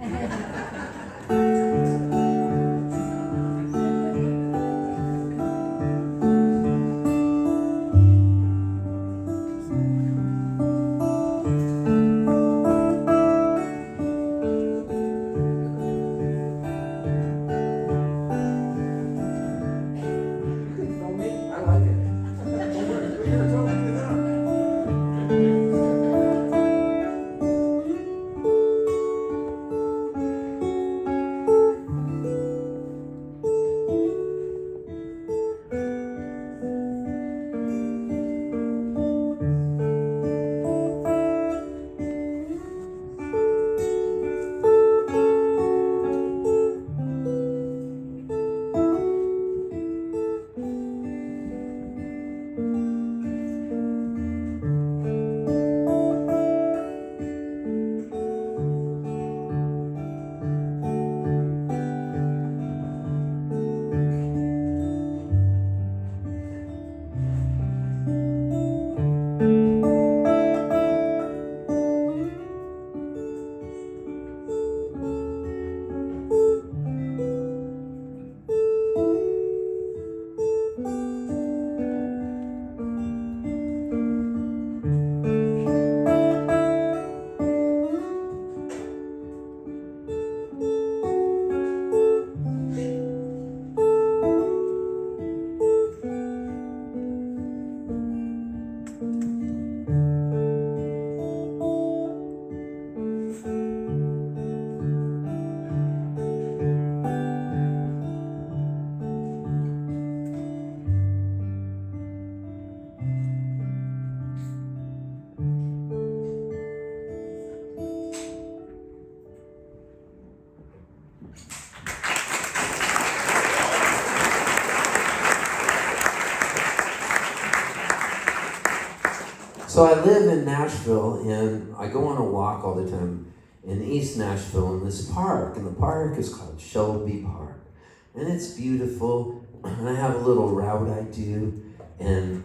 So I live in Nashville, and I go on a walk all the time in East Nashville in this park, and the park is called Shelby Park, and it's beautiful, and I have a little route I do, and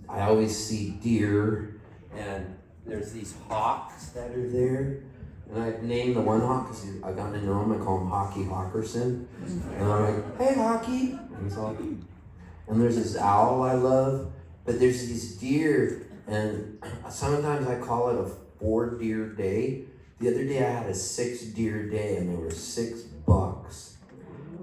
I always see deer, and there's these hawks that are there, and I named the one hawk because I got to know him. I call him Hockey Hawkerson, and I'm like, hey Hockey, and he's all, and there's this owl I love, but there's these deer, and sometimes I call it a 4 deer day. The other day I had a 6 deer day, and there were 6 bucks,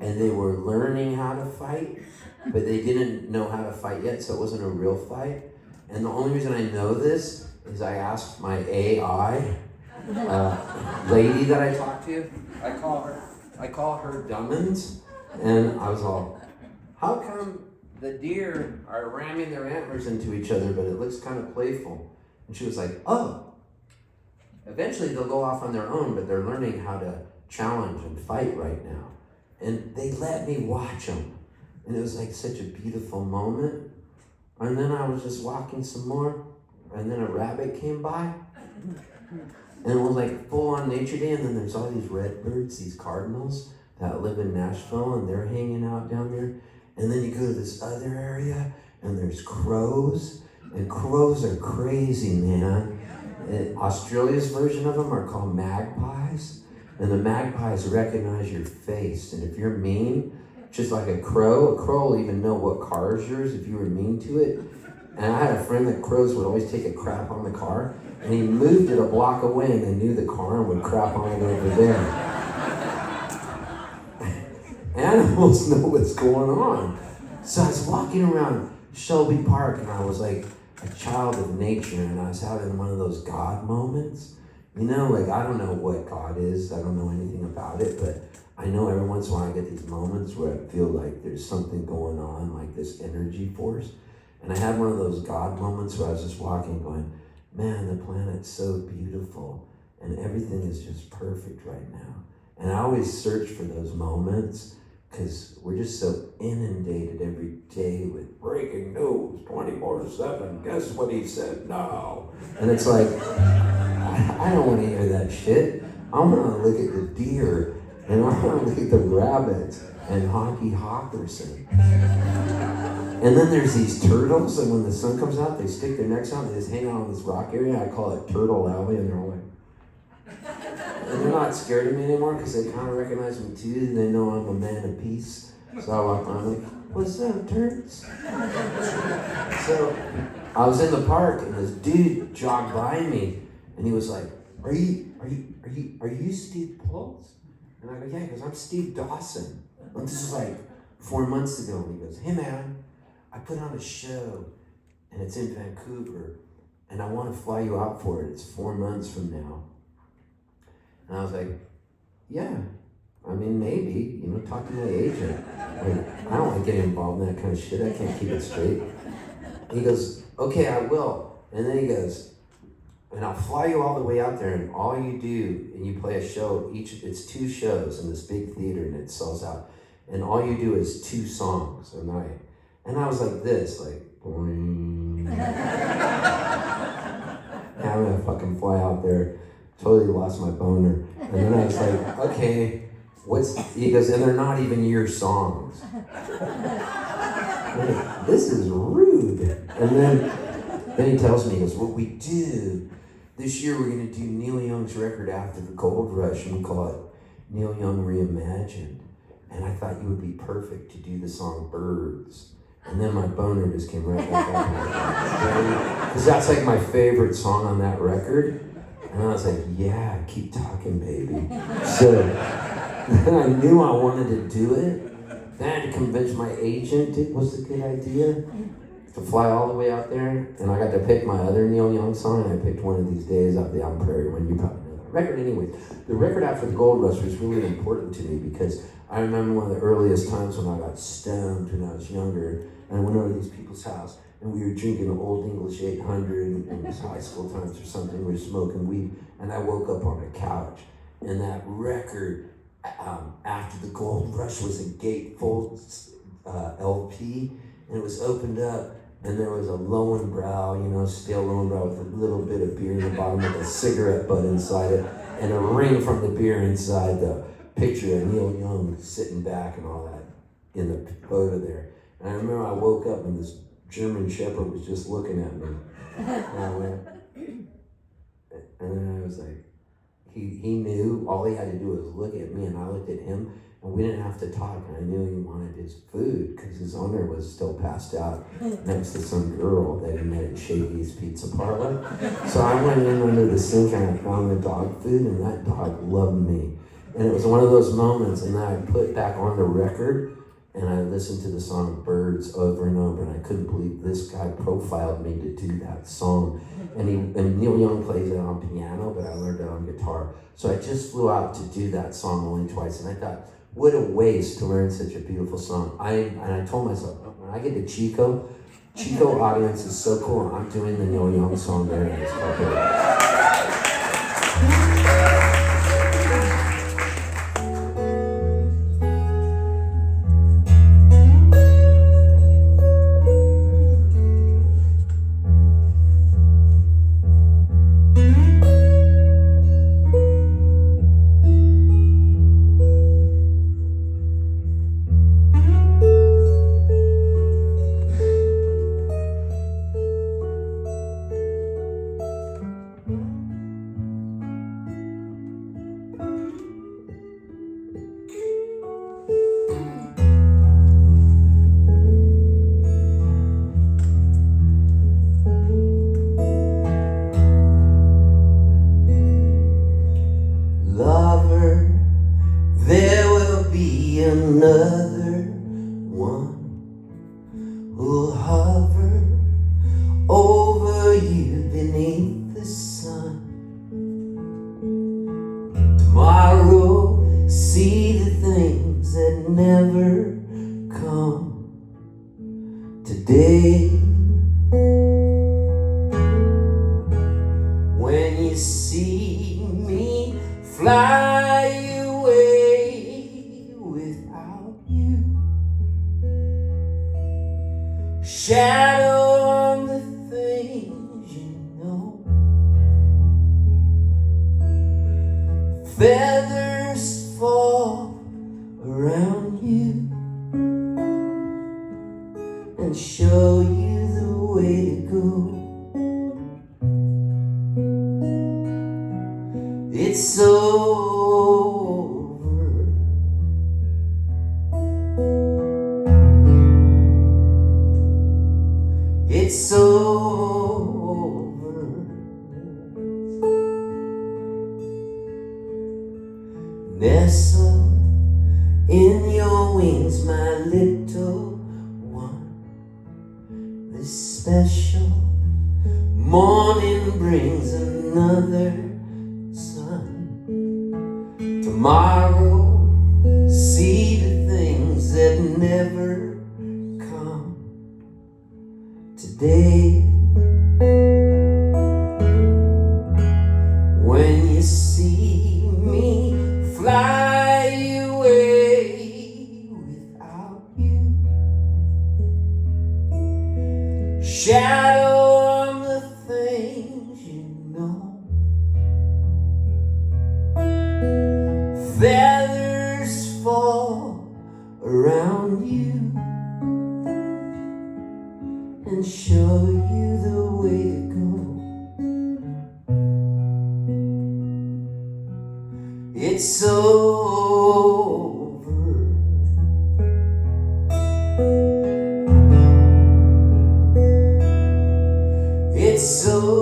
and they were learning how to fight, but they didn't know how to fight yet, so it wasn't a real fight. And the only reason I know this is I asked my AI lady that I talked to. I call her Dummins, and I was all, how come the deer are ramming their antlers into each other, but it looks kind of playful? And she was like, oh, eventually they'll go off on their own, but they're learning how to challenge and fight right now. And they let me watch them. And it was like such a beautiful moment. And then I was just walking some more, and then a rabbit came by. And it was like full on nature day, and then there's all these redbirds, these cardinals that live in Nashville, and they're hanging out down there. And then you go to this other area, and there's crows, and crows are crazy, man. And Australia's version of them are called magpies, and the magpies recognize your face, and if you're mean, just like a crow will even know what car is yours if you were mean to it. And I had a friend that crows would always take a crap on the car, and he moved it a block away, and they knew the car and would crap on it over there. Animals know what's going on. So I was walking around Shelby Park, and I was like a child of nature, and I was having one of those God moments. You know, like I don't know what God is, I don't know anything about it, but I know every once in a while I get these moments where I feel like there's something going on, like this energy force. And I had one of those God moments where I was just walking going, man, the planet's so beautiful, and everything is just perfect right now. And I always search for those moments, because we're just so inundated every day with breaking news 24/7. Guess what he said now? And it's like, I don't want to hear that shit. I want to look at the deer, and I want to look at the rabbits and Hockey Hawkerson. And then there's these turtles, and when the sun comes out, they stick their necks out and they just hang out on this rock area. I call it Turtle Alley, and they're all like, and they're not scared of me anymore because they kind of recognize me too, and they know I'm a man of peace. So I walk around like, what's up, turds? So I was in the park, and this dude jogged by me, and he was like, are you Steve Poltz? And I go, yeah. He goes, I'm Steve Dawson. And this is like 4 months ago. And he goes, hey man, I put on a show, and it's in Vancouver, and I want to fly you out for it. It's 4 months from now. And I was like, yeah, I mean, maybe, talk to my agent. Like, I don't like getting involved in that kind of shit. I can't keep it straight. He goes, okay, I will. And then he goes, and I'll fly you all the way out there, and all you do, and you play a show, it's 2 shows in this big theater, and it sells out. And all you do is 2 songs a night. And I was like this, like, boing. And I'm gonna fucking fly out there. Totally lost my boner. And then I was like, okay, he goes, and they're not even your songs. Like, this is rude. And then he tells me, he goes, what we do, this year we're gonna do Neil Young's record after the gold rush, and we call it Neil Young Reimagined. And I thought you would be perfect to do the song Birds. And then my boner just came right back up. Because that's like my favorite song on that record. And I was like, yeah, keep talking, baby. So then I knew I wanted to do it. Then I had to convince my agent it was a good idea to fly all the way out there. And I got to pick my other Neil Young song, and I picked One of These Days off the Elm Prairie One. You probably know that record anyway. The record after the gold rush was really important to me because I remember one of the earliest times when I got stoned when I was younger, and I went over to these people's house, and we were drinking Old English 800, and it was high school times or something. We were smoking weed, and I woke up on a couch, and that record after the gold rush was a gatefold LP, and it was opened up, and there was a Lowenbrow, stale Lowenbrow with a little bit of beer in the bottom with a cigarette butt inside it, and a ring from the beer inside the picture of Neil Young sitting back and all that in the photo there. And I remember I woke up and this German Shepherd was just looking at me. And I went, and then I was like, he knew all he had to do was look at me, and I looked at him, and we didn't have to talk. And I knew he wanted his food because his owner was still passed out next to some girl that he met at Shavy's Pizza Parlor. So I went in under the sink and I found the dog food, and that dog loved me. And it was one of those moments, and then I put back on the record, and I listened to the song Birds over and over, and I couldn't believe this guy profiled me to do that song. And Neil Young plays it on piano, but I learned it on guitar. So I just flew out to do that song only twice, and I thought, what a waste to learn such a beautiful song. And I told myself, when I get to Chico audience is so cool, I'm doing the Neil Young song there. And it's called another one who'll hover over you beneath the sun. Tomorrow, see the things that never come. Today, when you see me fly away without you, shadow on the things you know, feathers fall around you and show you the way to go. It's over. It's over. Nestled in your wings, my little one. This special morning brings another sun. Tomorrow, see the things that never come. Today, when you see me fly away without you, shadow on the things you know, feathers fall around you and show you the way to go. It's over. It's over.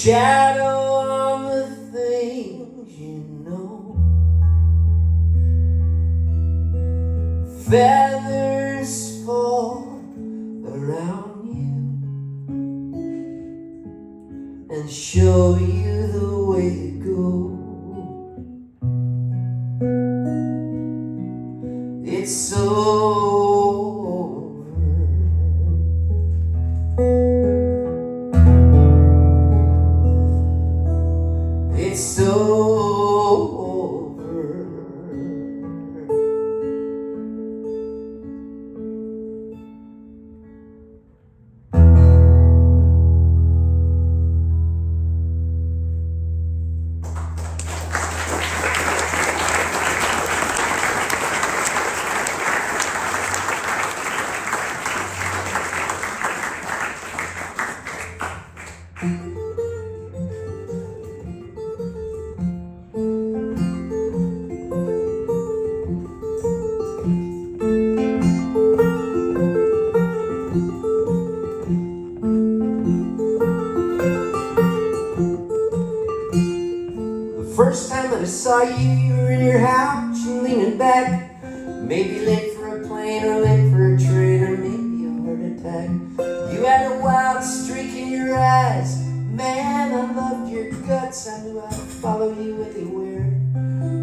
shadow on the things you know. Feathers fall around you and show you the way to go. It's over. It's over. First time that I saw you, you were in your house, you leaning back. Maybe late for a plane or late for a train or maybe a heart attack. You had a wild streak in your eyes. Man, I loved your guts. I knew I'd follow you anywhere.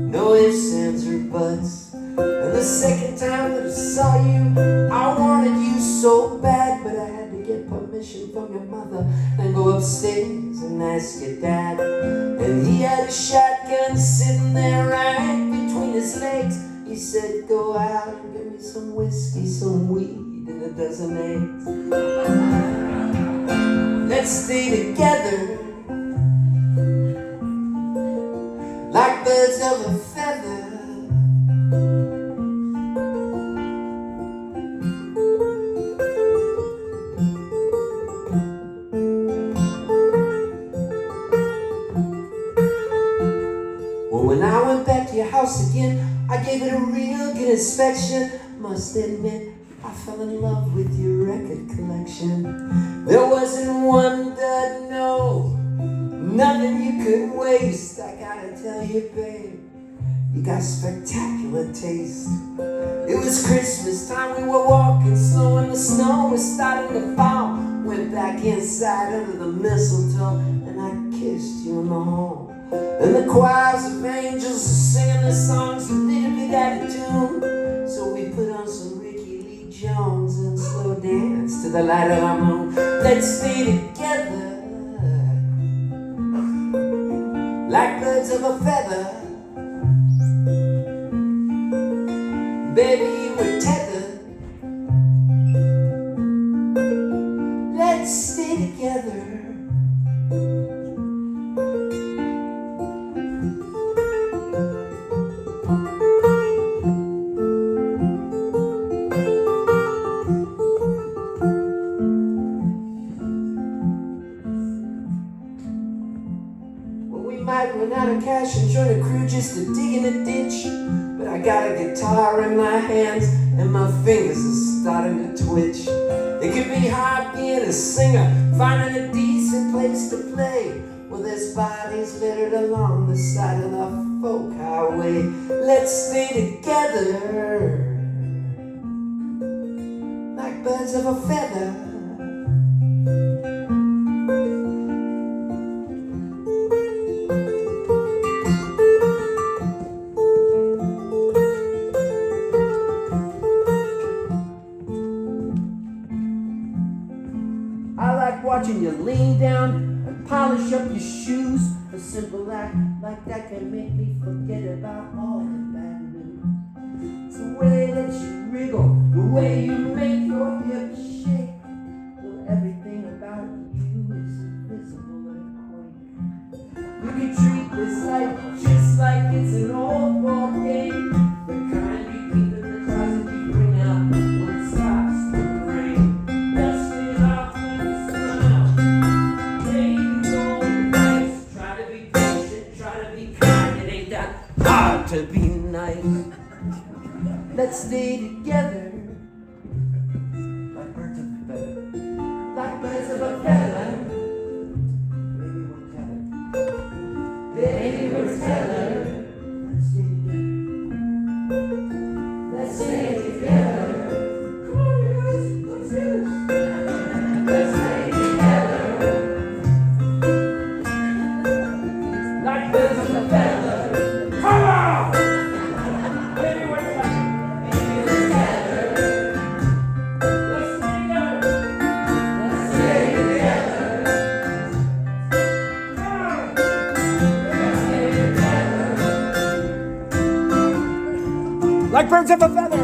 No ifs, ands, or buts. And the second time that I saw you, I wanted you so bad, but I had to get permission from your mother and go upstairs and ask your dad. And he had a shotgun sitting there right between his legs. He said, go out and get me some whiskey, some weed, and a dozen eggs. Let's stay together like birds of a feather. When I went back to your house again, I gave it a real good inspection. Must admit, I fell in love with your record collection. There wasn't one dud, no, nothing you could waste. I gotta tell you, babe, you got spectacular taste. It was Christmas time, we were walking slow and the snow was starting to fall. Went back inside under the mistletoe and I kissed you in the hall. And the choirs of angels are singing the songs a little bit out of tune. So we put on some Ricky Lee Jones and slow dance to the light of the moon. Let's stay together like birds of a feather. Baby, you were tethered. Let's stay together. Might run out of cash and join a crew just to dig in a ditch. But I got a guitar in my hands and my fingers are starting to twitch. It could be hard being a singer, finding a decent place to play. Well, there's bodies littered along the side of the folk highway. Let's stay together like birds of a feather. I like watching you lean down and polish up your shoes. A simple act like that can make me forget about all the bad news. It's the way that you wriggle, the way you make your hips shake. Well, everything about you is invisible and quaint. You can treat this life just like it's an old board game. The kind you keep in the closet you bring out when it starts to rain. Dust it off when you smile. Play you golden dice. Try to be patient, try to be kind. It ain't that hard to be nice. Let's stay together like birds of a feather. Like birds of a feather. Maybe we'll birds of a feather.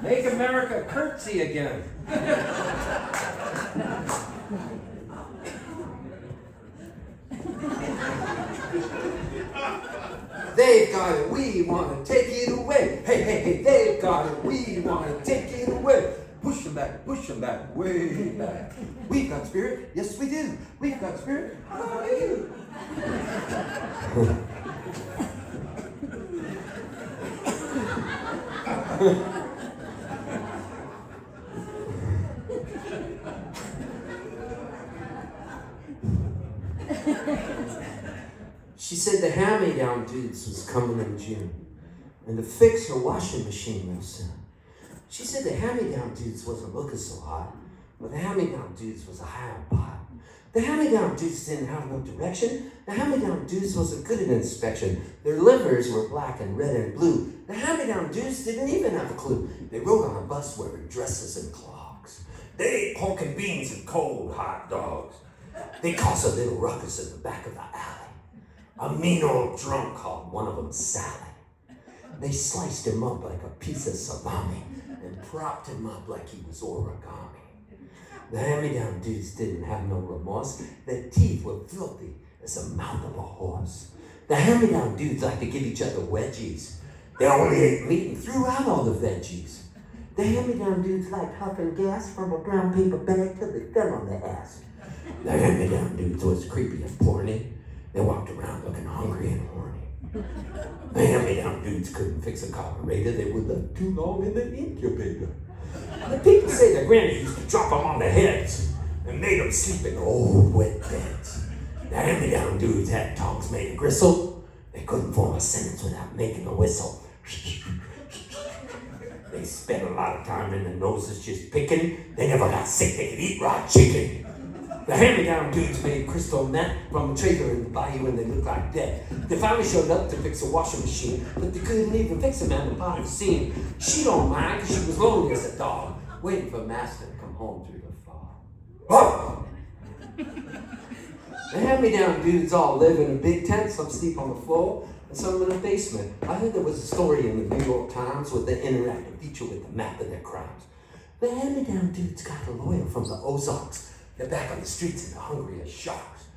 Make America curtsy again. They've got it, we want to take it away. Hey, hey, hey, they've got it, we want to take it away. Push them back, way back. We've got spirit, yes we do. We've got spirit, how about you? She said the hand-me-down dudes was coming in June, and to fix her washing machine real soon. She said the hand-me-down dudes wasn't looking so hot, but the hand-me-down dudes was a high on pot. The hand-me-down dudes didn't have no direction. The hand-me-down dudes wasn't good at inspection. Their livers were black and red and blue. The hand-me-down dudes didn't even have a clue. They rode on a bus wearing dresses and clogs. They ate pork and beans and cold hot dogs. They caused a little ruckus in the back of the alley. A mean old drunk called one of them Sally. They sliced him up like a piece of salami and propped him up like he was origami. The hand-me-down dudes didn't have no remorse. Their teeth were filthy as the mouth of a horse. The hand-me-down dudes liked to give each other wedgies. They only ate meat and threw out all the veggies. The hand-me-down dudes liked huffing gas from a brown paper bag till they fell on their ass. The hand-me-down dudes was creepy and porny. They walked around looking hungry and horny. The hand-me-down dudes couldn't fix a carburetor. They were left too long in the incubator. The people say their granny used to drop them on their heads and made them sleep in old wet beds. The hand-me-down dudes had tongues made of gristle. They couldn't form a sentence without making a whistle. They spent a lot of time in their noses just picking. They never got sick. They could eat raw chicken. The hand-me-down dudes made crystal meth from a trader in the bayou and they looked like dead. They finally showed up to fix a washing machine, but they couldn't even fix it, man. The bottom was seen. She don't mind because she was lonely as a dog, waiting for master to come home through the fog. Oh! The hand-me-down dudes all live in a big tent. Some sleep on the floor and some in a basement. I heard there was a story in the New York Times with the interactive feature with the map of their crimes. The hand-me-down dudes got a lawyer from the Ozarks. They're back on the streets and they're hungry as sharks.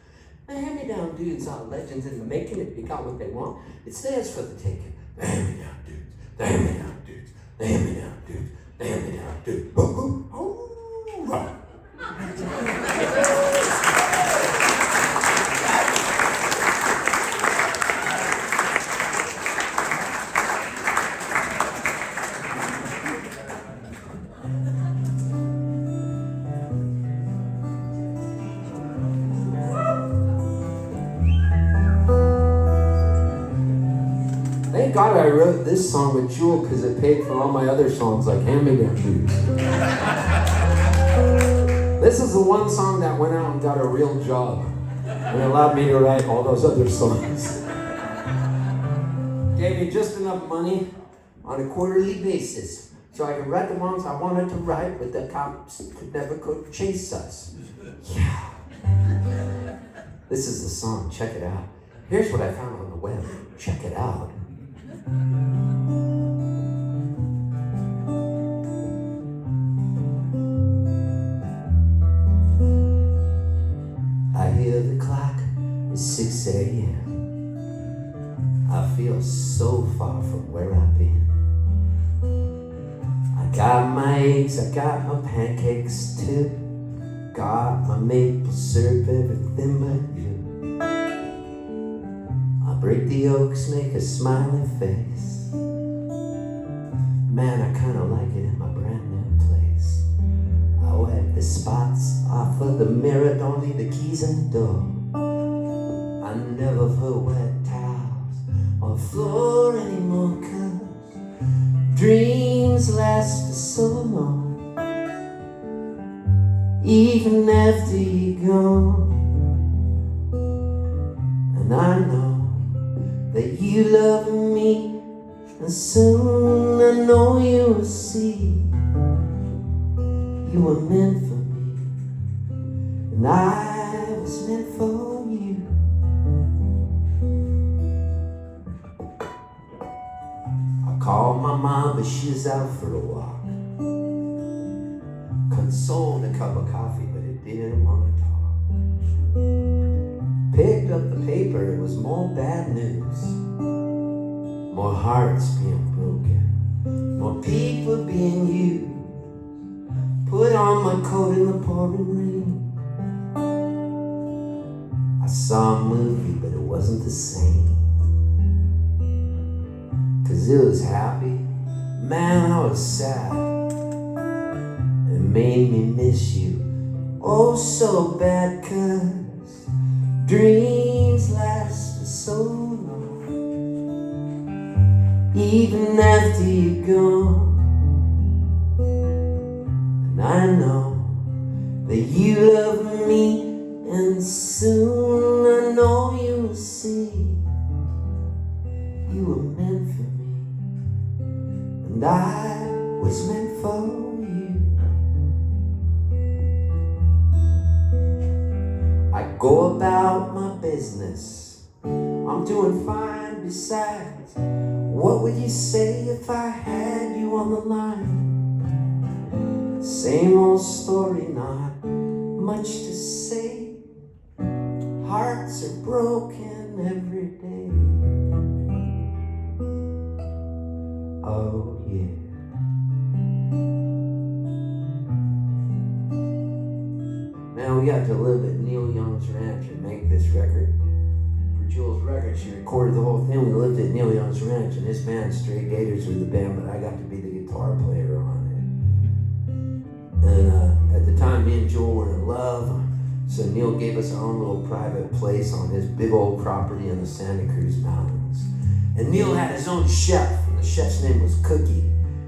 The hand-me-down dudes are legends in the making. If they got what they want, it's theirs for the taking. The hand-me-down dudes, the hand-me-down dudes, the hand-me-down dudes, the hand-me-down dudes. Oh, oh, oh. Thank God I wrote this song with Jewel because it paid for all my other songs like Hand-Me-Down Dudes. This is the one song that went out and got a real job and allowed me to write all those other songs. Gave me just enough money on a quarterly basis so I could write the ones I wanted to write, but the cops could chase us. Yeah. This is the song, check it out. Here's what I found on the web, check it out. I hear the clock is 6 a.m. I feel so far from where I've been. I got my eggs, I got my pancakes too. Got my maple syrup, everything but you. Break the oaks, make a smiley face. Man, I kinda like it in my brand new place. I wet The spots off of the mirror, don't leave the keys in the door. I never put wet towels on the floor anymore, 'cause dreams last for so long. Even after you're gone. And I know that you love me, and soon I know you will see you were meant for me, and I was meant for you. I called my mom, but she was out for a walk. Consoled a cup of coffee, but it didn't want to talk. Picked up the paper, it was more bad news. More hearts being broken, more people being used. Put on my coat in the pouring rain. I saw a movie, but it wasn't the same. 'Cause it was happy, man, I was sad. It made me miss you, oh so bad, 'cause dreams last for so long. Even after you're gone. And I know that you love me, and soon I know you'll see you were meant for me, and I was meant for you. I go about my business, I'm doing fine. Besides, what would you say if I had you on the line? Same old story, not much to say. Hearts are broken every day. Oh yeah. Man, we got to live at Neil Young's ranch and make this record. For Jules' record, she recorded the whole thing. We lived at Neil Young's ranch, and his band, Stray Gators, were the band, but I got to be the guitar player on it. And at the time, me and Joel were in love, so Neil gave us our own little private place on his big old property in the Santa Cruz Mountains. And Neil had his own chef, and the chef's name was Cookie.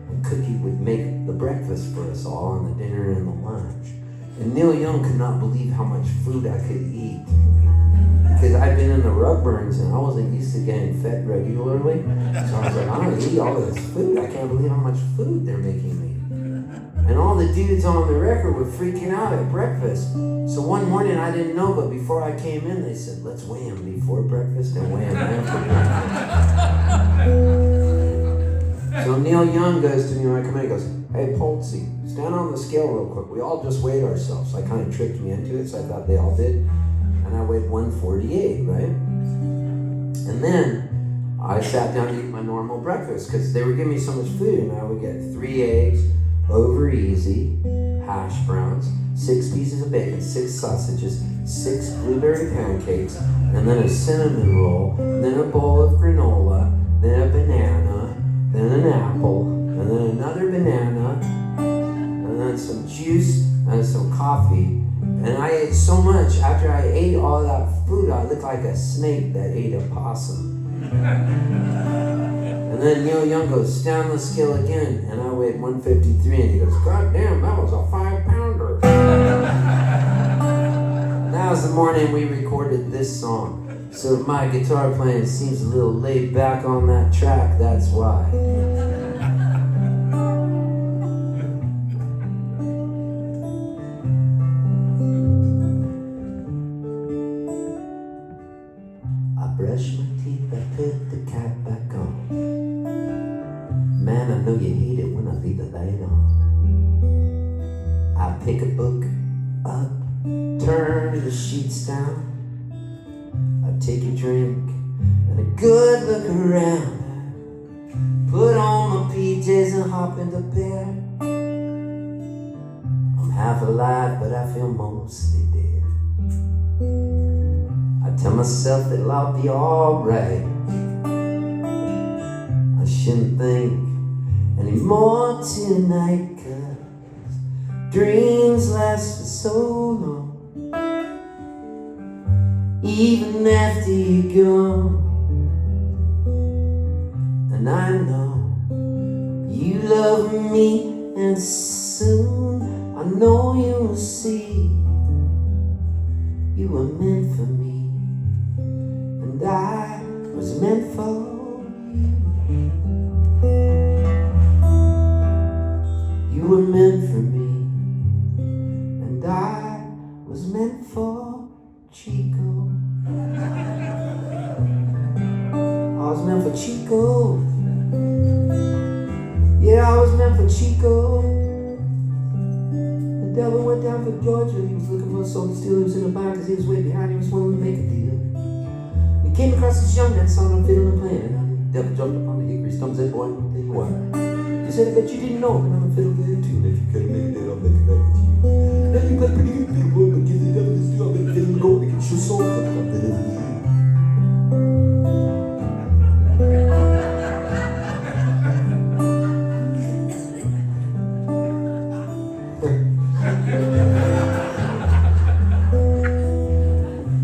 And Cookie would make the breakfast for us all, and the dinner and the lunch. And Neil Young could not believe how much food I could eat. Because I'd been in the rug burns and I wasn't used to getting fed regularly. So I was like, I'm gonna eat all this food. I can't believe how much food they're making me. And all the dudes on the record were freaking out at breakfast. So one morning I didn't know, but before I came in, they said, let's weigh him before breakfast and weigh him after breakfast. So Neil Young goes to me when I come in, he goes, hey, Poltzy, stand on the scale real quick. We all just weighed ourselves. So I kind of tricked me into it, so I thought they all did. And I weighed 148, right? And then I sat down to eat my normal breakfast because they were giving me so much food. And I would get 3 eggs, over easy, hash browns, 6 pieces of bacon, 6 sausages, 6 blueberry pancakes, and then a cinnamon roll, then a bowl of granola, then a banana, then an apple, and then another banana, and then some juice and some coffee. And I ate so much, after I ate all that food, I looked like a snake that ate a possum. And then Neil Young goes, stand on the scale again, and I weighed 153, and he goes, God damn, that was a 5-pounder. That was the morning we recorded this song. So if my guitar playing seems a little laid back on that track, that's why. Brush my teeth, I put the cap back on. Man, I know you hate it when I leave the light on. I pick a book up, turn the sheets down. I take a drink and a good look around. Put on my PJs and hop into bed. I'm half alive, but I feel mostly dead. I tell myself that I'll be alright. I shouldn't think anymore tonight, 'cause Dreams last for so long, even after you're gone. And I know you love me, and soon I know you'll see you were meant for me, and I was meant for you. You were meant for me, and I was meant for Chico. I was meant for Chico. Yeah, I was meant for Chico. The devil went down for Georgia. He was looking for a soul to steal. He was in the bar because he was way behind. He was willing to make a deal. He came across this young man, saw him fiddling and playing. And the devil jumped up on the hickory stump, said, "Boy, I'll tell you what. He said, I bet you didn't know, but I'm a fiddle player too. And if you couldn't make it, I'll make it back with you. Now you play pretty good fiddle, boy, but give the devil this deal. I'm gonna fiddle and go and get your soul. I'm fiddling with you."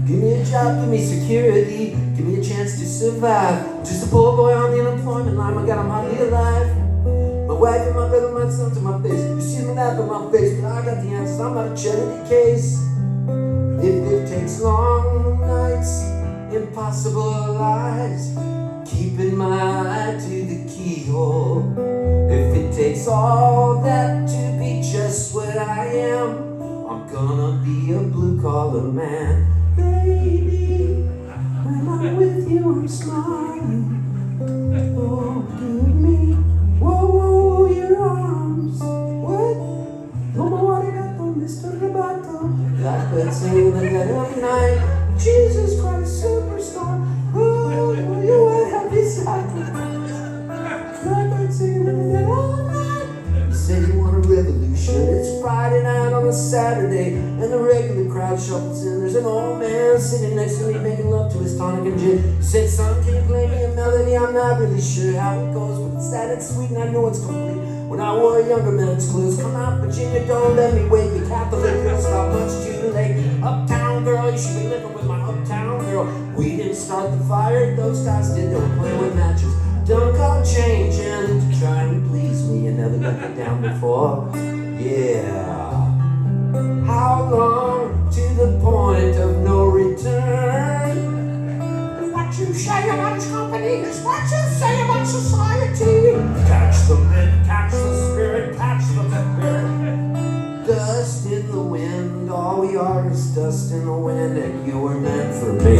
Give me a job, give me security, give me a chance to survive. Just a poor boy on the unemployment line, my God, I'm hardly alive. My wife and my brother, my son to my face. You see me laugh in my face, but I got the answers, I'm not a charity case. If it takes long nights, impossible lies, keeping my eye to the keyhole. If it takes all that to be just what I am, I'm gonna be a blue-collar man. Baby, when I'm with you, I'm smiling. Oh, give me, whoa, whoa, your arms. What? Como arigato, Mr. Roboto. Blackbird singing the dead of night. Jesus Christ, superstar. Oh, you are happy sacrifice. Blackbird singing in the dead of night. You say you want a revolution. It's Friday night on a Saturday, and the regular crowd shuffles in. There's an old man sitting next to me making love to his tonic and gin. He said, "Son, can you play me a melody? I'm not really sure how it goes, but it's sad, it's sweet, and I know it's complete. When I wore a younger man's clothes, come out, Virginia, don't let me wait. The Catholic girl's not much too late. Uptown girl, you should be living with my uptown girl. We didn't start the fire, those guys did. They were playing with matches. Don't call changing to try and please me. You never got me down before. Yeah. How long to the point of no return? And what you say about his company is what you say about society. Catch the myth, catch the spirit, catch the spirit. Dust in the wind, all we are is dust in the wind, and you were meant for me.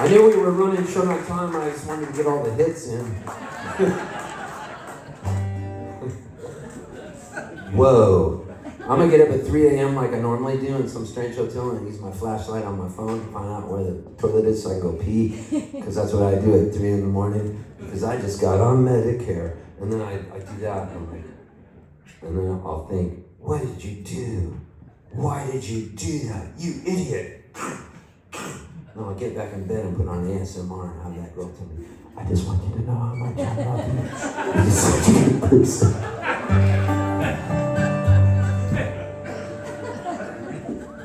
I knew we were running short on time. I just wanted to get all the hits in. Whoa. I'm going to get up at 3 a.m. like I normally do in some strange hotel and use my flashlight on my phone to find out where the toilet is so I can go pee. Because that's what I do at 3 in the morning. Because I just got on Medicare. And then I do that. And I'm like, and then I'll think, what did you do? Why did you do that? You idiot. No, I'll get back in bed and put on the ASMR and have that girl tell me, I just want you to know how much I love you. You're such a good person.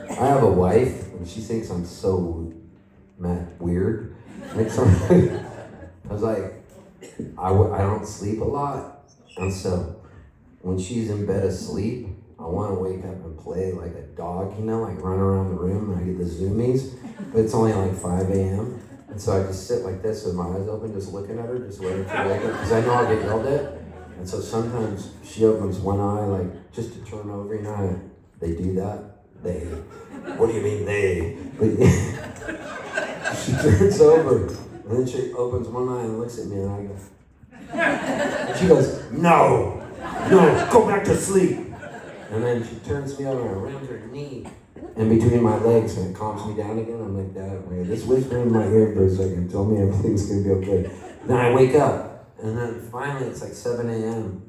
I have a wife, and she thinks I'm so weird. Like I was like, I don't sleep a lot, and so when she's in bed asleep, I want to wake up and play like a dog, you know, like run around the room, and I get the zoomies, but it's only like 5 a.m., and so I just sit like this with my eyes open, just looking at her, just waiting for her to wake up, because I know I'll get yelled at, and so sometimes she opens one eye, like, just to turn over, you know how they do that? They. What do you mean they? But she turns over, and then she opens one eye and looks at me, and I go, and she goes, no, go back to sleep. And then she turns me over and rams her knee in between my legs, and it calms me down again. I'm like, that, just whisper in my ear for a second, tell me everything's gonna be okay. Then I wake up, and then finally it's like 7 a.m.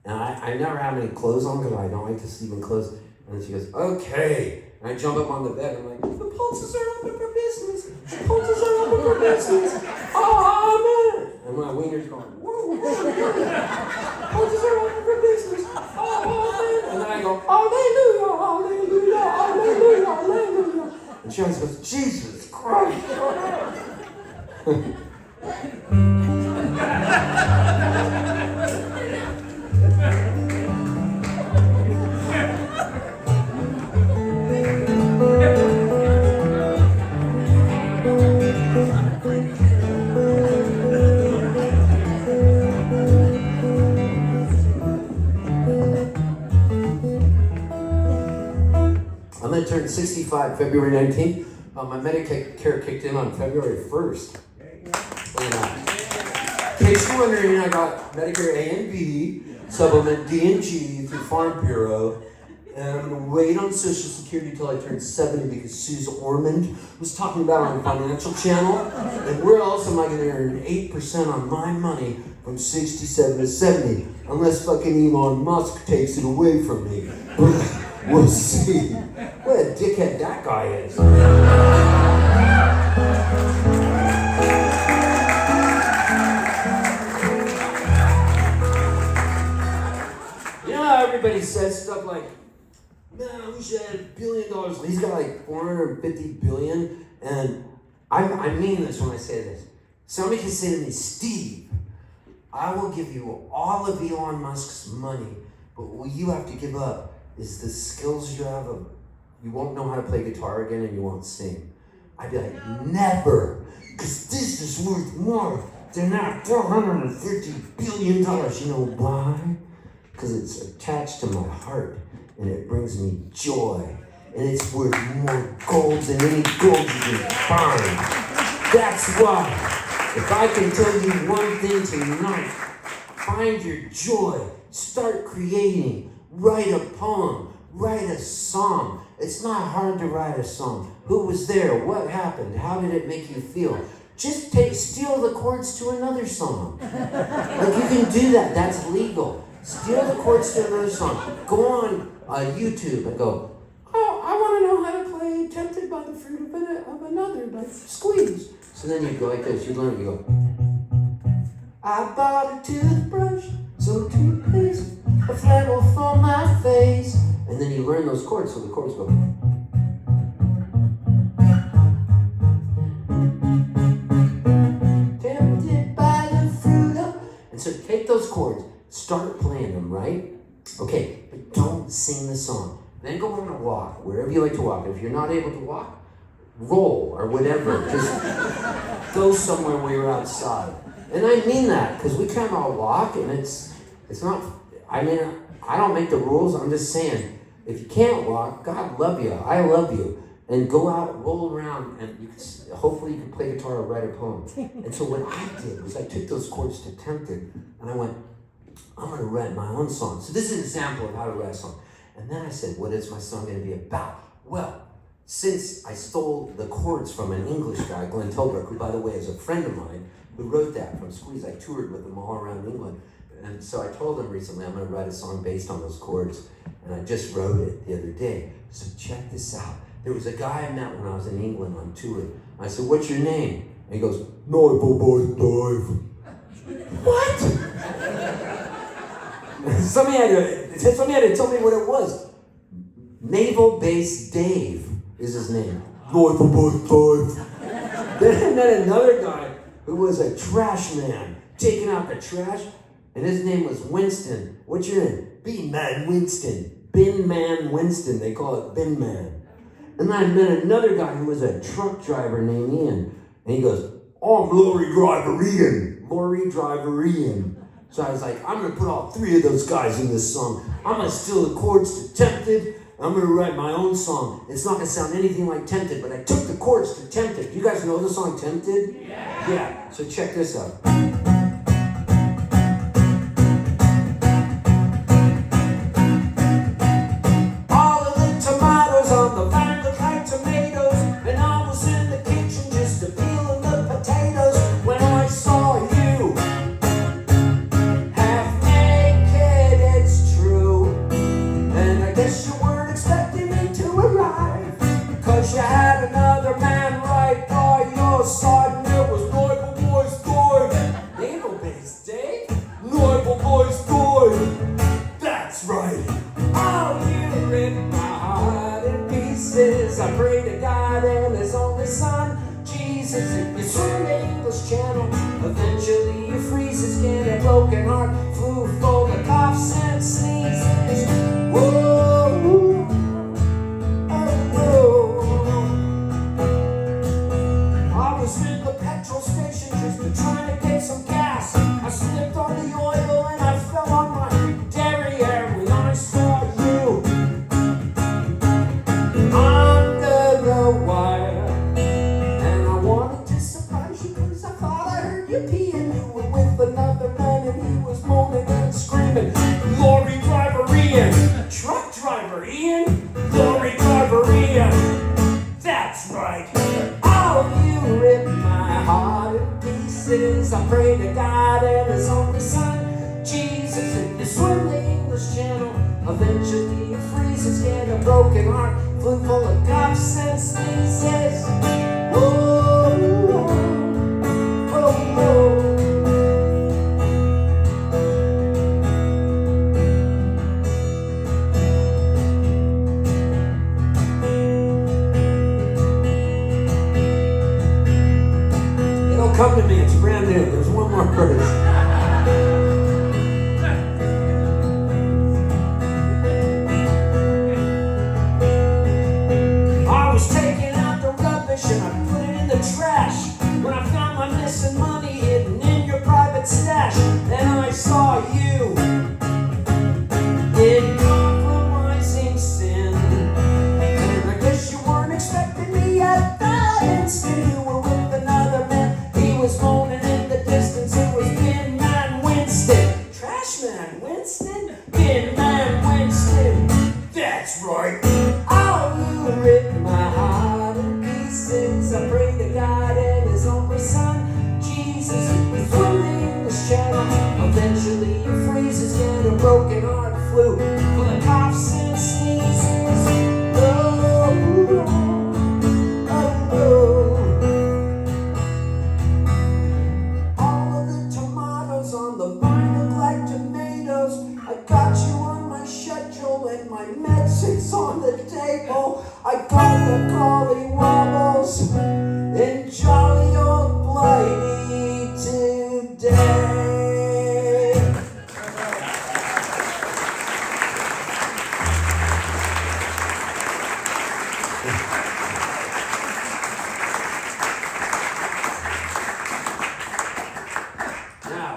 And I never have any clothes on because I don't like to sleep in clothes. And then she goes, okay, And I jump up on the bed, I'm like, the Poltzes are open for business. The Poltzes are open for business. Oh, man. And my wiener's going, whoa. Poltzes are open for business. Oh, man. And then I go, hallelujah, hallelujah, hallelujah, hallelujah. And she always goes, Jesus Christ. I'm going to turn 65 February 19th. My Medicare kicked in on February 1st. And, in case you're wondering, I got Medicare A and B, supplement D and G through Farm Bureau. And I'm going to wait on Social Security until I turn 70 because Suze Ormond was talking about it on Financial Channel. And where else am I going to earn 8% on my money from 67 to 70? Unless fucking Elon Musk takes it away from me. We'll see. What a dickhead that guy is. You know how everybody says stuff like, man, I wish I had $1 billion. He's got like 450 billion. And I mean this when I say this. Somebody can say to me, Steve, I will give you all of Elon Musk's money, but what you have to give up is the skills you have of, you won't know how to play guitar again and you won't sing. I'd be like, never, because this is worth more than that $450 billion. You know why? Because it's attached to my heart and it brings me joy. And it's worth more gold than any gold you can find. That's why, if I can tell you one thing tonight, find your joy, start creating. Write a poem, write a song. It's not hard to write a song. Who was there? What happened? How did it make you feel? Just steal the chords to another song. Like you can do that, that's legal. Steal the chords to another song. Go on YouTube and go, oh, I want to know how to play Tempted by the Fruit of Another by Squeeze. So then you go like this, you learn it, you go, I bought a toothbrush, some toothpaste, a flannel for my face. And then you learn those chords, so the chords go. Tempted by the fruit of... And so take those chords, start playing them, right? Okay, but don't sing the song. Then go on a walk, wherever you like to walk. If you're not able to walk, roll or whatever. Just go somewhere where you're outside. And I mean that, because we kind of all walk, and it's not, I mean, I don't make the rules, I'm just saying, if you can't walk, God love you, I love you, and go out, roll around, and you can, hopefully you can play guitar or write a poem. And so what I did was I took those chords to Tempted, and I went, I'm going to write my own song. So this is an example of how to write a song. And then I said, what is my song going to be about? Well, since I stole the chords from an English guy, Glenn Tilbrook, who by the way is a friend of mine, who wrote that from Squeeze. I toured with him all around England. And so I told him recently I'm going to write a song based on those chords. And I just wrote it the other day. So check this out. There was a guy I met when I was in England on tour. I said, what's your name? And he goes, Naval Boy Dave. What? Somebody had to tell me what it was. Naval Base Dave is his name. Naval Boy Dave. Then I met another guy who was a trash man, taking out the trash, and his name was Winston. What's your name? Bin Man Winston. Bin Man Winston, they call it Bin Man. And then I met another guy who was a truck driver named Ian, and he goes, I'm Lorry Driver Ian. Lorry Driver Ian. So I was like, I'm gonna put all three of those guys in this song. I'm gonna steal the chords to Tempted. I'm gonna write my own song. It's not gonna sound anything like Tempted, but I took the chords to Tempted. You guys know the song Tempted? Yeah. So check this out. All of the tomatoes on the vine look like tomatoes, and I was in the kitchen just peeling the potatoes when I saw you. Half naked, it's true, and I guess you weren't expecting me to arrive. yippee, and you were with another man, and he was moaning and screaming. Lorry driver Ian, truck driver Ian, lorry driver Ian. That's right. Oh, you ripped my heart in pieces. I pray to God and His only Son, Jesus, if you swim the English Channel, eventually it freezes. Get a broken heart, flu full of coughs and sneezes. Oh, oh, oh, oh. It'll come to me, it's brand new. There's one more verse. And I put it in the trash when I found my missing money hidden in your private stash. And I saw you in compromising sin, and I guess you weren't expecting me at that instant. You were with another man, he was moaning in the distance. It was Bin Man Winston, Trash Man Winston, Bin Man Winston. That's right. Oh, you ripped my heart. I pray to God and His only Son, Jesus, He's swimming the channel. Eventually He freezes, get a broken heart, flu full of coughs and sneezes. Oh, oh, oh. All of the tomatoes on the vine look like tomatoes. I got you on my schedule and my medicines on the table. I got the collie wobbles in jolly old Blighty today. Now,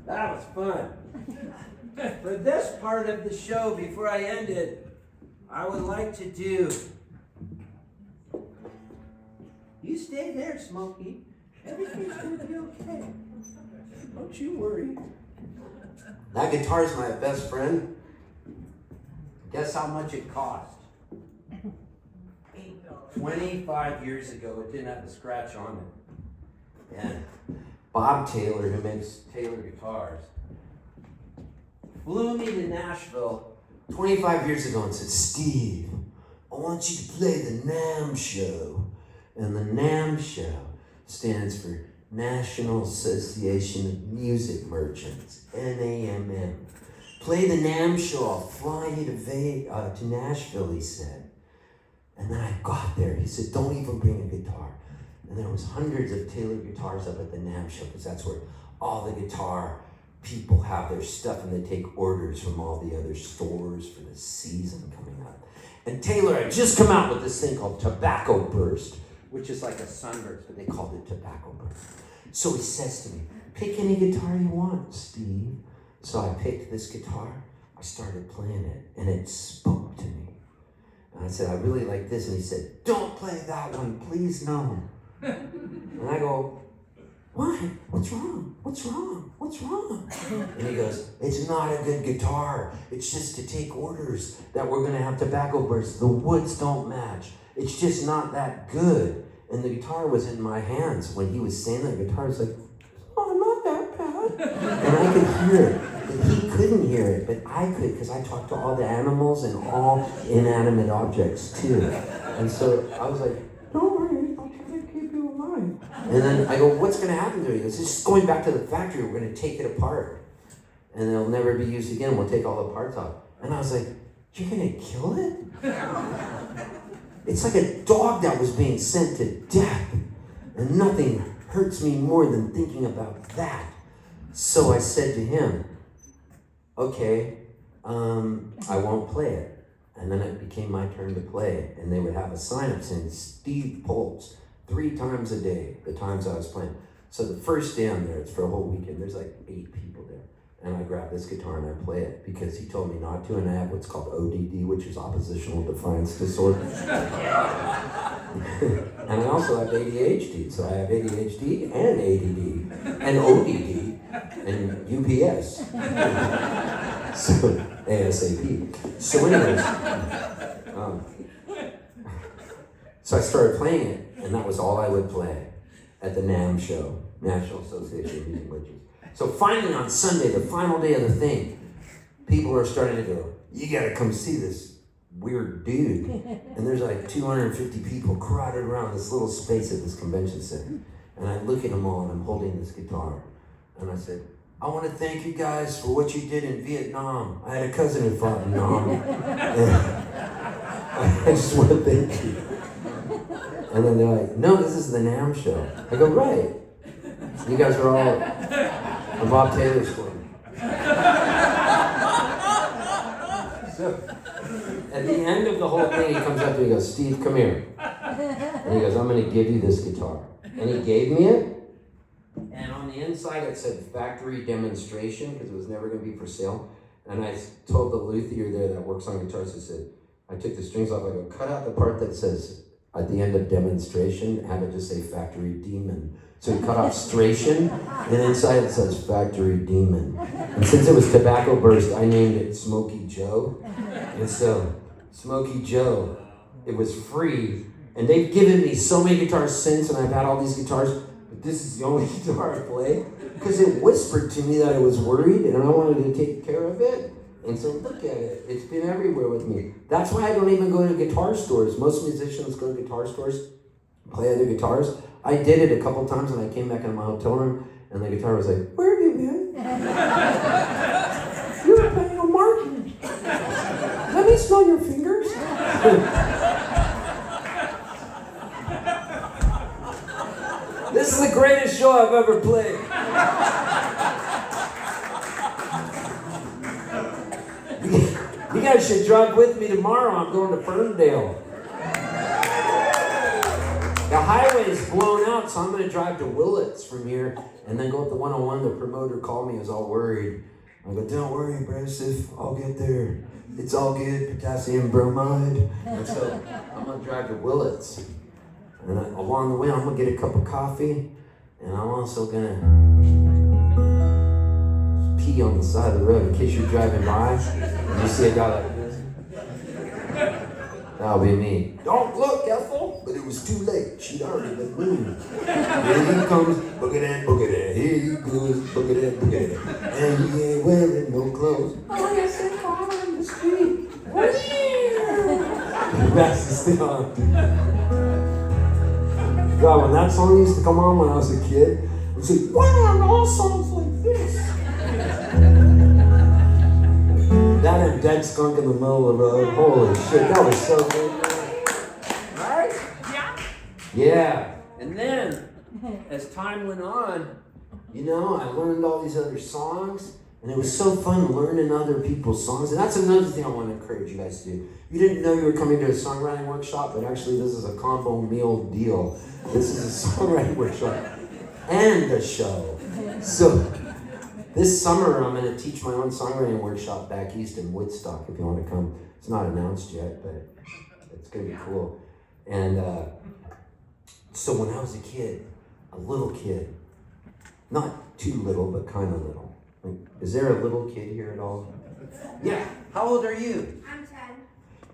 that was fun. For this part of the show, before I end it, I would like to do... You stay there, Smokey. Everything's going to be okay. Don't you worry. That guitar's my best friend. Guess how much it cost? $8. 25 years ago, it didn't have a scratch on it. And Bob Taylor, who makes Taylor guitars, flew me to Nashville 25 years ago and said, Steve, I want you to play the NAMM show. And the NAMM show stands for National Association of Music Merchants, NAMM. Play the NAMM show, I'll fly you to Nashville, he said. And then I got there, he said, don't even bring a guitar. And there was hundreds of Taylor guitars up at the NAMM show, because that's where all the guitar people have their stuff, and they take orders from all the other stores for the season coming up. And Taylor had just come out with this thing called Tobacco Burst, which is like a sunburst, but they called it Tobacco Burst. So he says to me, pick any guitar you want, Steve. So I picked this guitar, I started playing it, and it spoke to me. And I said, I really like this. And he said, don't play that one, please, no. And I go, why? What's wrong? What's wrong? What's wrong? And he goes, it's not a good guitar. It's just to take orders that we're going to have Tobacco Burst. The woods don't match. It's just not that good. And the guitar was in my hands. When he was saying that, the guitar was like, oh, not that bad. And I could hear it. And he couldn't hear it, but I could, because I talked to all the animals and all inanimate objects too. And so I was like, don't worry, I'll try to keep you alive. And then I go, what's going to happen to it? He goes, it's just going back to the factory. We're going to take it apart. And it'll never be used again. We'll take all the parts off. And I was like, you're going to kill it? It's like a dog that was being sent to death. And nothing hurts me more than thinking about that. So I said to him, okay, I won't play it. And then it became my turn to play it. And they would have a sign up saying, Steve Poltz, 3 times a day, the times I was playing. So the first day I'm there, it's for a whole weekend, there's like 8 people there. And I grab this guitar and I play it because he told me not to, and I have what's called ODD, which is oppositional defiance disorder. And I also have ADHD, so I have ADHD and ADD and ODD and UPS. So ASAP. So anyways, so I started playing it, and that was all I would play at the NAMM show, National Association of Music Witches. So finally on Sunday, the final day of the thing, people are starting to go, you gotta come see this weird dude. And there's like 250 people crowded around this little space at this convention center. And I look at them all and I'm holding this guitar. And I said, I want to thank you guys for what you did in Vietnam. I had a cousin who fought in Vietnam. And I just want to thank you. And then they're like, no, this is the NAMM show. I go, right. You guys are all on Bob Taylor's squad. So, at the end of the whole thing, he comes up to me and goes, Steve, come here. And he goes, I'm going to give you this guitar. And he gave me it. And on the inside, it said factory demonstration, because it was never going to be for sale. And I told the luthier there that works on guitars, I said, I took the strings off, I go, cut out the part that says, at the end of demonstration, have it just say factory demon. So he cut off stration, and inside it says factory demon. And since it was Tobacco Burst, I named it Smokey Joe. And so, Smokey Joe, it was free. And they've given me so many guitars since, and I've had all these guitars, but this is the only guitar I play, because it whispered to me that it was worried, and I wanted to take care of it. And so look at it, it's been everywhere with me. That's why I don't even go to guitar stores. Most musicians go to guitar stores, play other guitars. I did it a couple times and I came back in my hotel room and the guitar was like, where have you been? You were playing on Martin. Let me smell your fingers. This is the greatest show I've ever played. You guys should drive with me tomorrow. I'm going to Ferndale. The highway's blown out, so I'm going to drive to Willits from here and then go up the 101. The promoter called me, he was all worried. I go, don't worry, Brasif, I'll get there. It's all good, potassium bromide. And so I'm going to drive to Willits. And along the way, I'm going to get a cup of coffee, and I'm also going to pee on the side of the road in case you're driving by and you see a guy like this. That'll be me. Don't look, Ethel, but it was too late. She'd already been moved. Here he comes, boogity, boogity. Here he goes, boogity, boogity. And he ain't wearing no clothes. Oh, yes, they car on the street. That's the still on. God, when that song used to come on when I was a kid, I'd say, why aren't all songs like this? That and Dead Skunk in the middle of the road. Holy shit, that was so good. Right? Yeah. Yeah. And then, as time went on, you know, I learned all these other songs, and it was so fun learning other people's songs. And that's another thing I want to encourage you guys to do. You didn't know you were coming to a songwriting workshop, but actually this is a combo meal deal. This is a songwriting workshop and a show. So, this summer, I'm going to teach my own songwriting workshop back east in Woodstock, if you want to come. It's not announced yet, but it's going to be cool. And so when I was a kid, a little kid, not too little, but kind of little. Like, is there a little kid here at all? Yeah. How old are you? I'm 10.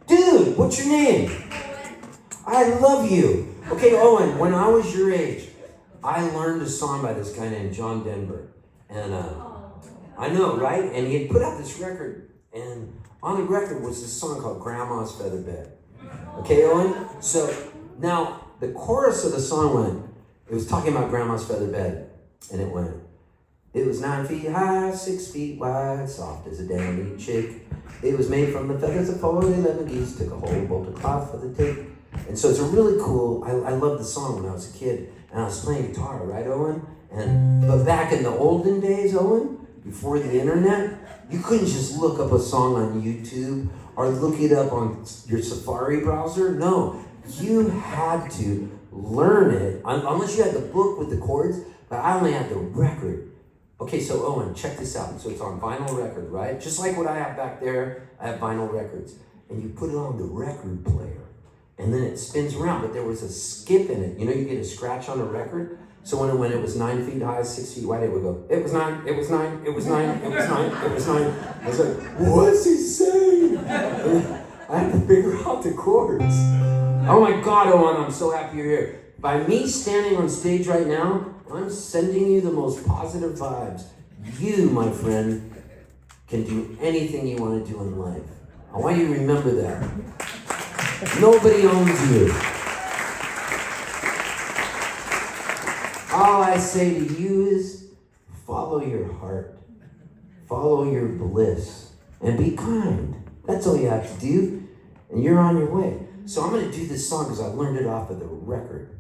Dude, what's your name? Owen. I love you. Okay, Owen, when I was your age, I learned a song by this guy named John Denver. And I know, right? And he had put out this record, and on the record was this song called Grandma's Feather Bed. Okay, Owen? So now the chorus of the song went, it was talking about Grandma's feather bed, and it went, it was 9 feet high, 6 feet wide, soft as a dandy chick. It was made from the feathers of 11 geese, took a whole bolt of cloth for the tick. And so it's a really cool, I loved the song when I was a kid, and I was playing guitar, right, Owen? But back in the olden days, Owen, before the internet, you couldn't just look up a song on YouTube or look it up on your Safari browser. No, you had to learn it, unless you had the book with the chords, but I only had the record. Okay, so Owen, check this out. So it's on vinyl record, right? Just like what I have back there, I have vinyl records. And you put it on the record player, and then it spins around, but there was a skip in it. You know, you get a scratch on a record? So when it was 9 feet high, 6 feet wide, it would go, it was 9, it was 9, it was 9, it was 9, it was 9. I was like, what's he saying? I had to figure out the chords. Oh my God, Owen, I'm so happy you're here. By me standing on stage right now, I'm sending you the most positive vibes. You, my friend, can do anything you want to do in life. I want you to remember that. Nobody owns you. All I say to you is follow your heart. Follow your bliss. And be kind. That's all you have to do. And you're on your way. So I'm going to do this song because I learned it off of the record.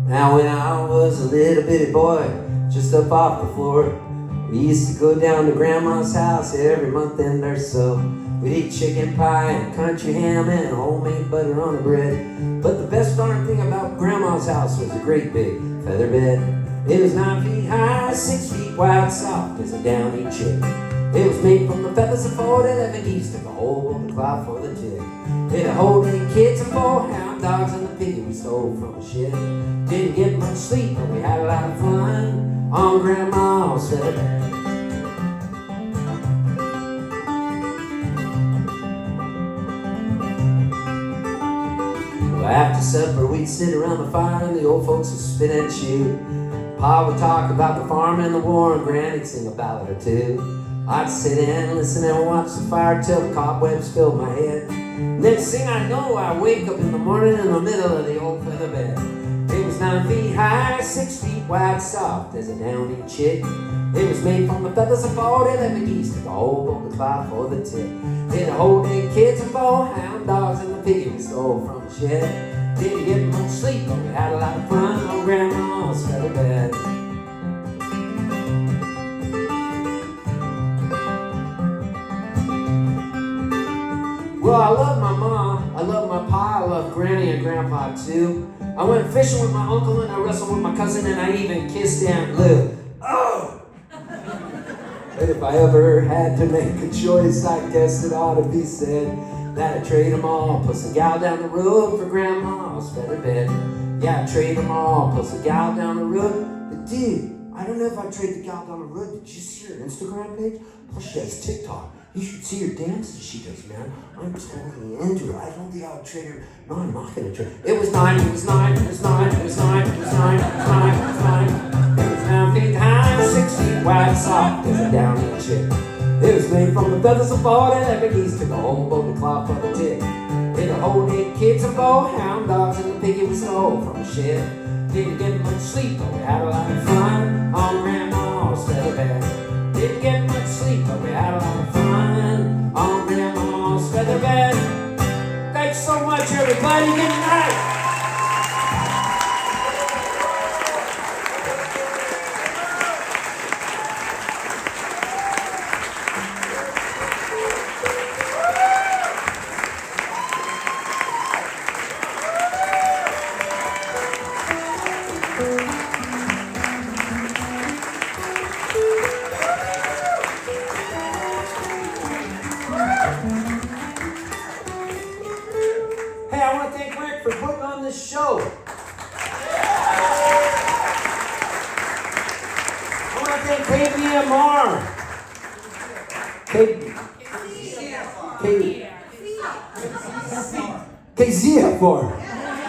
Now when I was a little bitty boy, just up off the floor, we used to go down to Grandma's house every month and or so. We'd eat chicken pie and country ham and homemade butter on the bread. But the best darn thing about Grandma's house was a great big feather bed. It was 9 feet high, 6 feet wide, soft as a downy chick. It was made from the feathers of 4-11 geese, took a whole on the cloud for the tick. It had hold 8 kids and 4 hound dogs and the pig we stole from the shed. Didn't get much sleep, but we had a lot of fun on Grandma's feather bed. Well, after supper, we'd sit around the fire and the old folks would spit and chew. Pa would talk about the farm and the war, and Granny'd sing a ballad or two. I'd sit in and listen and watch the fire till the cobwebs filled my head. Next thing I know, I wake up in the morning in the middle of the old feather bed. It was 9 feet high, 6 feet wide, soft as a downy chick. It was made from the feathers of 4-11 geese, took a whole on the cloud for the tip. It had hold 8 kids and 4 hound dogs and the piggy we stole from the shed. Didn't get much sleep, but we had a lot of fun on Grandma's feather bed. Well, I love my mom, I love my pa, I love Granny and Grandpa too. I went fishing with my uncle and I wrestled with my cousin and I even kissed Aunt Lou. Oh! But if I ever had to make a choice, I guess it ought to be said that I'd trade them all, plus a gal down the road for Grandma's feather bed. Yeah, I'd trade them all, plus a gal down the road. But dude, I don't know if I'd trade the gal down the road. Did you see her Instagram page? Plus she has TikTok. You should see her dances she does, man. I'm totally into her. I don't think I would trade her. No, I'm not gonna trade her. It was 9, it was 9, it was 9, it was 9, it was 9, it was 9, it was 9. It was 9 feet high, 6 feet wide, soft as a downy chick. It was made from the feathers of 4-11 geese, took a whole boat to cloth for the tick. It had hold 8 kids and 4 hound dogs and the piggy we stole from the shed. Didn't get much sleep, but we had a lot of fun on Grandma's feather bed. Didn't get much sleep, but we had a lot of fun on Grandma's feather bed. Thanks so much, everybody. Good night. Hey, I want to thank Rick for putting on this show. I want to thank KBMR. KZFR.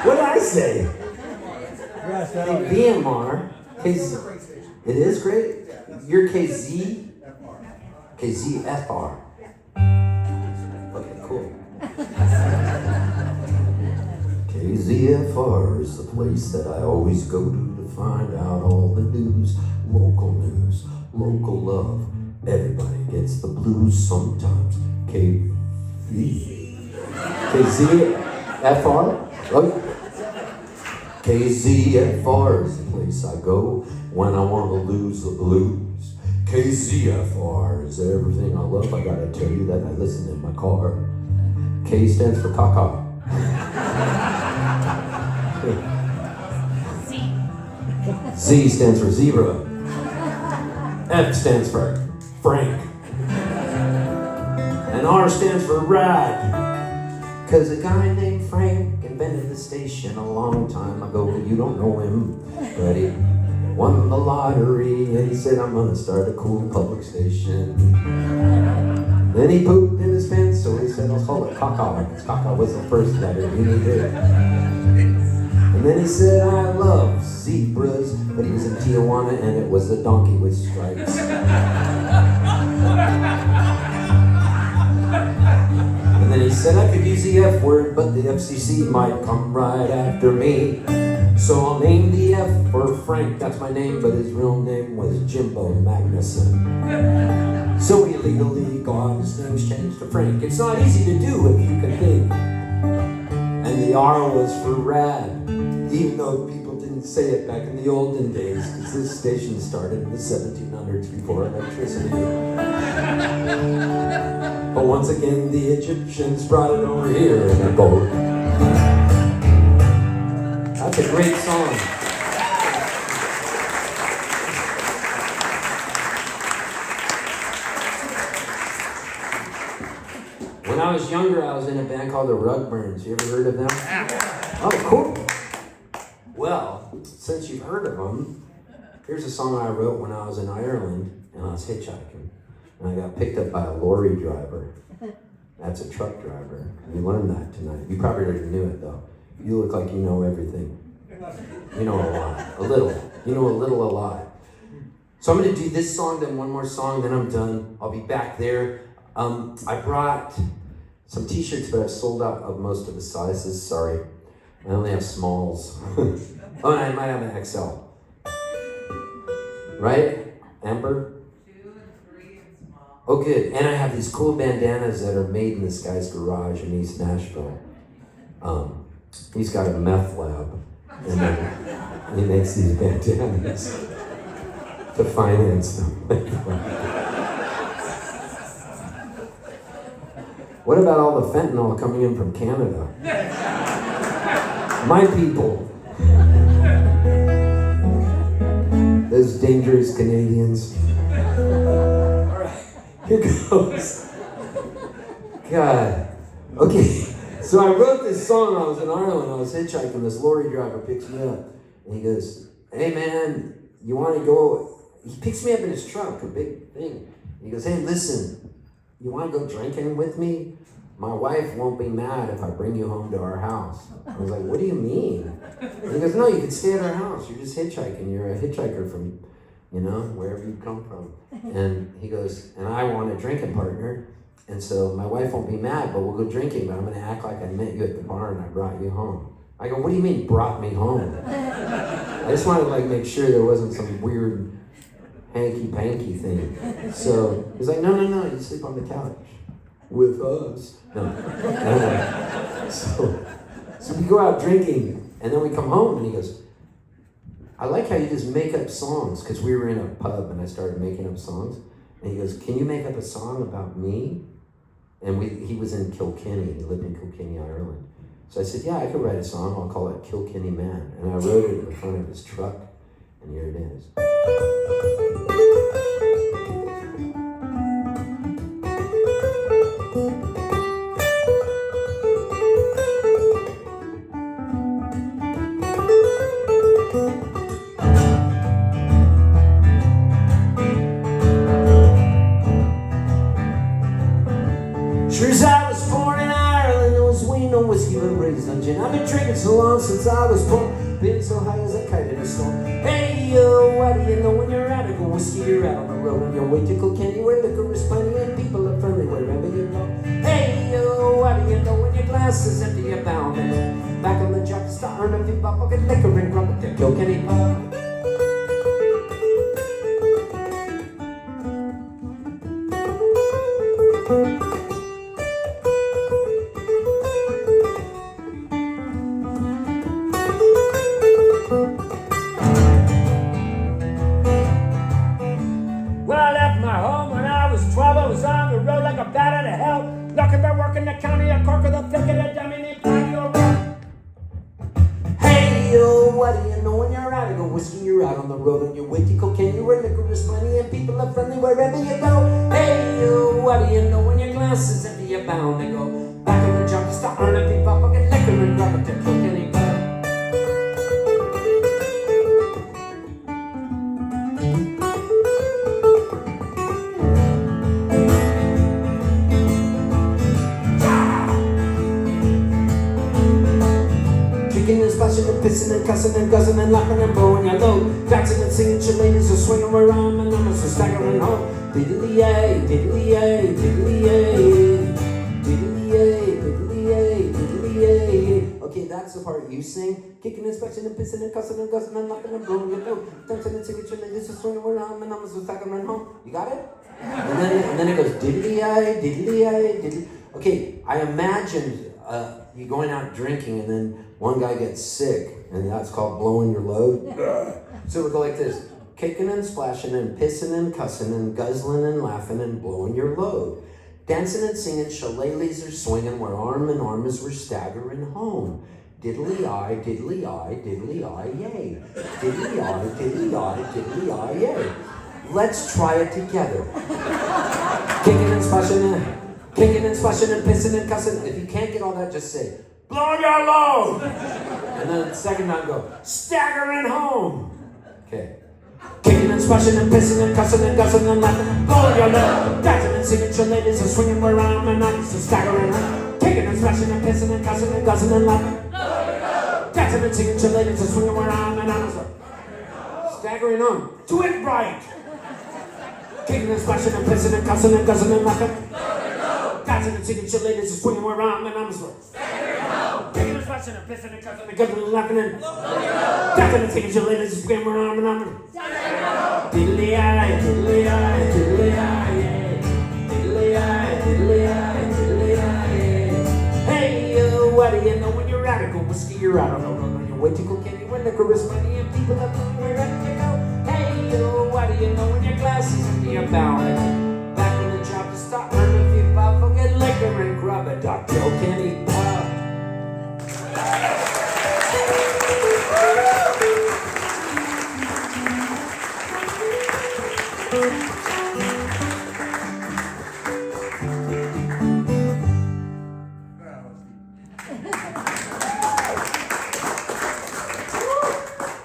What did I say? KBMR. It is great. You're KZFR. Okay, cool. KZFR is the place that I always go to find out all the news, local love. Everybody gets the blues. blues sometimes. KZFR? Oh, KZFR is the place I go when I want to lose the blues. KZFR is everything I love. I gotta tell you that I listen in my car. K stands for caca. Z stands for zebra. F stands for Frank. And R stands for rad. Cause a guy named Frank invented the station a long time ago. You don't know him, but he won the lottery and he said, I'm gonna start a cool public station. Then he pooped in his pants, so he said, I'll call it caca. Because caca was the first letter he needed. And then he said, I love zebras, but he was in Tijuana and it was a donkey with stripes. And then he said I could use the F word, but the FCC might come right after me. So I'll name the F for Frank, that's my name, but his real name was Jimbo Magnuson. So we legally got his name's changed to Frank. It's not easy to do if you can think. And the R was for rad, even though people didn't say it back in the olden days, because this station started in the 1700s before electricity. But once again, the Egyptians brought it over here in a boat. That's a great song. When I was younger, I was in a band called the Rugburns. You ever heard of them? Oh, cool. Well, since you've heard of them, here's a song I wrote when I was in Ireland and I was hitchhiking. And I got picked up by a lorry driver. That's a truck driver. You learned that tonight. You probably already knew it though. You look like you know everything. You know a lot. A little. You know a little a lot. So I'm going to do this song, then one more song, then I'm done. I'll be back there. I brought some t-shirts, but I've sold out of most of the sizes. Sorry. I only have smalls. Oh, and I might have an XL. Right? Amber? 2 and 3 and small. Oh, good. And I have these cool bandanas that are made in this guy's garage in East Nashville. He's got a meth lab. And then he makes these bandanas to finance them. What about all the fentanyl coming in from Canada? My people. Those dangerous Canadians. All right, here goes. God. Okay, so I wrote this song. I was in Ireland. I was hitchhiking. This lorry driver picks me up. And he goes, hey man, you want to go? He picks me up in his truck, a big thing. He goes, hey, listen, you want to go drinking with me? My wife won't be mad if I bring you home to our house. I was like, what do you mean? And he goes, no, you can stay at our house. You're just hitchhiking. You're a hitchhiker from, you know, wherever you come from. And he goes, and I want a drinking partner. And so my wife won't be mad, but we'll go drinking, but I'm going to act like I met you at the bar and I brought you home. I go, what do you mean brought me home? I just wanted to like make sure there wasn't some weird hanky-panky thing. So he's like, no, you sleep on the couch. With us. No. So we go out drinking, and then we come home, and he goes, I like how you just make up songs, because we were in a pub, and I started making up songs. And he goes, can you make up a song about me? And he was in Kilkenny. He lived in Kilkenny, Ireland. So I said, yeah, I could write a song. I'll call it Kilkenny Man. And I wrote it in the front of his truck, and here it is. Sure as I was born in Ireland, there was weed, no whiskey, but raised on gin. I've been drinking so long since I was born, been so high as a kite in a storm. Hey yo, what do you know when you're out of a whiskey, you're out on the road on your way to Kilkenny, where liquor is plenty and people are friendly wherever you go. Hey yo, what do you know when your glass is empty, you're bound and back on the job, starting a few pocket liquor and rum at the Kilkenny pub. When I left my home when I was 12, I was on the road like a bat out of hell. Looking for work in the county of Cork with a thick of the dummy named Patio Road. Hey yo, what do you know when you're out of go whiskey? You're out on the road on your way to cocaine. You wear liquor is plenty and people are friendly wherever you go. Hey yo, what do you know when your glass is empty? You're bound to go back in the junk to start earning people fucking liquor and grab it to cook any better. Splashing and pissing and cussing and guzzing and laughing and blowing your load. Dancing and singing, your ladies are swinging around and numbers are staggering home. Diddly-yay, diddly-yay, diddly-yay, diddly-yay, diddly-yay, diddly-yay. Okay, that's the part you sing. Kicking and splashing and pissing and cussing and guzzing and laughing and blowing your load. Dancing and singing, your ladies are swinging around and numbers are staggering home. You got it? And then it goes diddly-yay, diddly-yay, diddly. Okay, I imagined you going out drinking and then one guy gets sick, and that's called blowing your load. So we go like this: kicking and splashing and pissing and cussing and guzzling and laughing and blowing your load. Dancing and singing, shillelaghs are swinging where arm in arm as we're staggering home. Diddly-eye, diddly-eye, diddly-eye, yay. Diddly-eye, diddly-eye, diddly-eye, yay. Let's try it together. Kicking and splashing and pissing and cussing. If you can't get all that, just say, blowing your load! And then the second time go, staggering home! Okay. Kicking and splashing and pissing and cussing and guzzling and laughing and blowing your load! Dancing and singing, your ladies are swinging where I'm and I'm so staggering home! Kicking and splashing and pissing and cussing and guzzling and laughing. Dancing and singing, your ladies are swinging where I'm and I'm so staggering home. Do it right! Kicking and splashing and pissing and cussing and guzzling and laughing. Dancing and singing, your ladies are swinging where I'm and I'm so kicking and splashing and pissing and cussing and guzzling and laughing and dancing and singing, your ladies are swinging where I'm and I'm diddly-eye, diddly-eye, diddly-eye, yeah. Diddly-eye, diddly-eye, diddly-eye, yeah. Hey yo, what do you know when you're out of go whiskey? You're out on the road on your way to cocaine. You win liquor is money and people are blowing wherever you go. Hey yo, what do you know when your glass is empty? You're bound back on the job to start earning people forget liquor and grub a Dr. Kenny pub.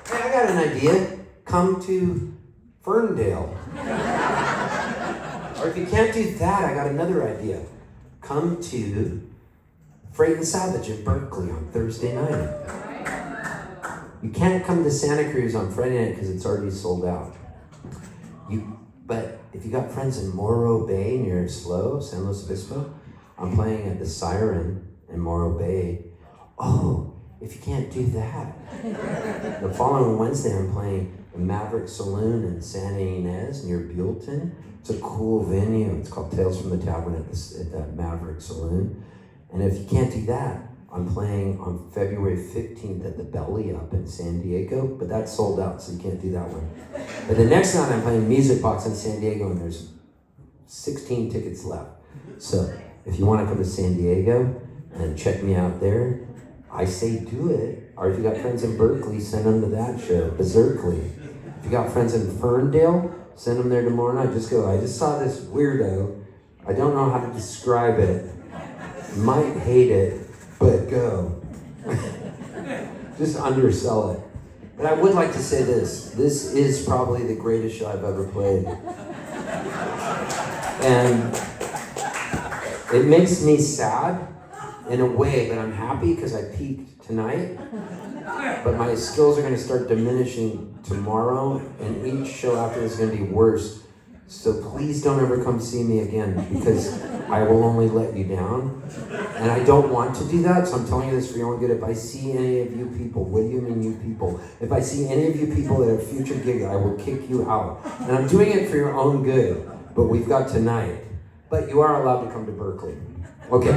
Hey, I got an idea. Come to Ferndale. Or if you can't do that, I got another idea. Come to Freight and Salvage in Berkeley on Thursday night. You can't come to Santa Cruz on Friday night because it's already sold out. But if you got friends in Morro Bay near Slow, San Luis Obispo, I'm playing at the Siren in Morro Bay. Oh, if you can't do that, the following Wednesday I'm playing the Maverick Saloon in Santa Ynez near Buellton. It's a cool venue. It's called Tales from the Tavern at that Maverick Saloon. And if you can't do that, I'm playing on February 15th at the Belly Up in San Diego, but that's sold out, so you can't do that one. But the next night I'm playing Music Box in San Diego, and there's 16 tickets left. So if you want to come to San Diego and check me out there, I say do it. Or if you got friends in Berkeley, send them to that show, Berserkly. If you got friends in Ferndale, send them there tomorrow night. Just go, I just saw this weirdo. I don't know how to describe it. Might hate it, but go. Just undersell it. But I would like to say this. This is probably the greatest show I've ever played. And it makes me sad in a way, but I'm happy because I peaked tonight. But my skills are going to start diminishing tomorrow, and each show after this is going to be worse. So please don't ever come see me again, because I will only let you down. And I don't want to do that, so I'm telling you this for your own good. If I see any of you people, what do you mean you people? If I see any of you people at a future gig, I will kick you out. And I'm doing it for your own good, but we've got tonight. but you are allowed to come to Berkeley. Okay.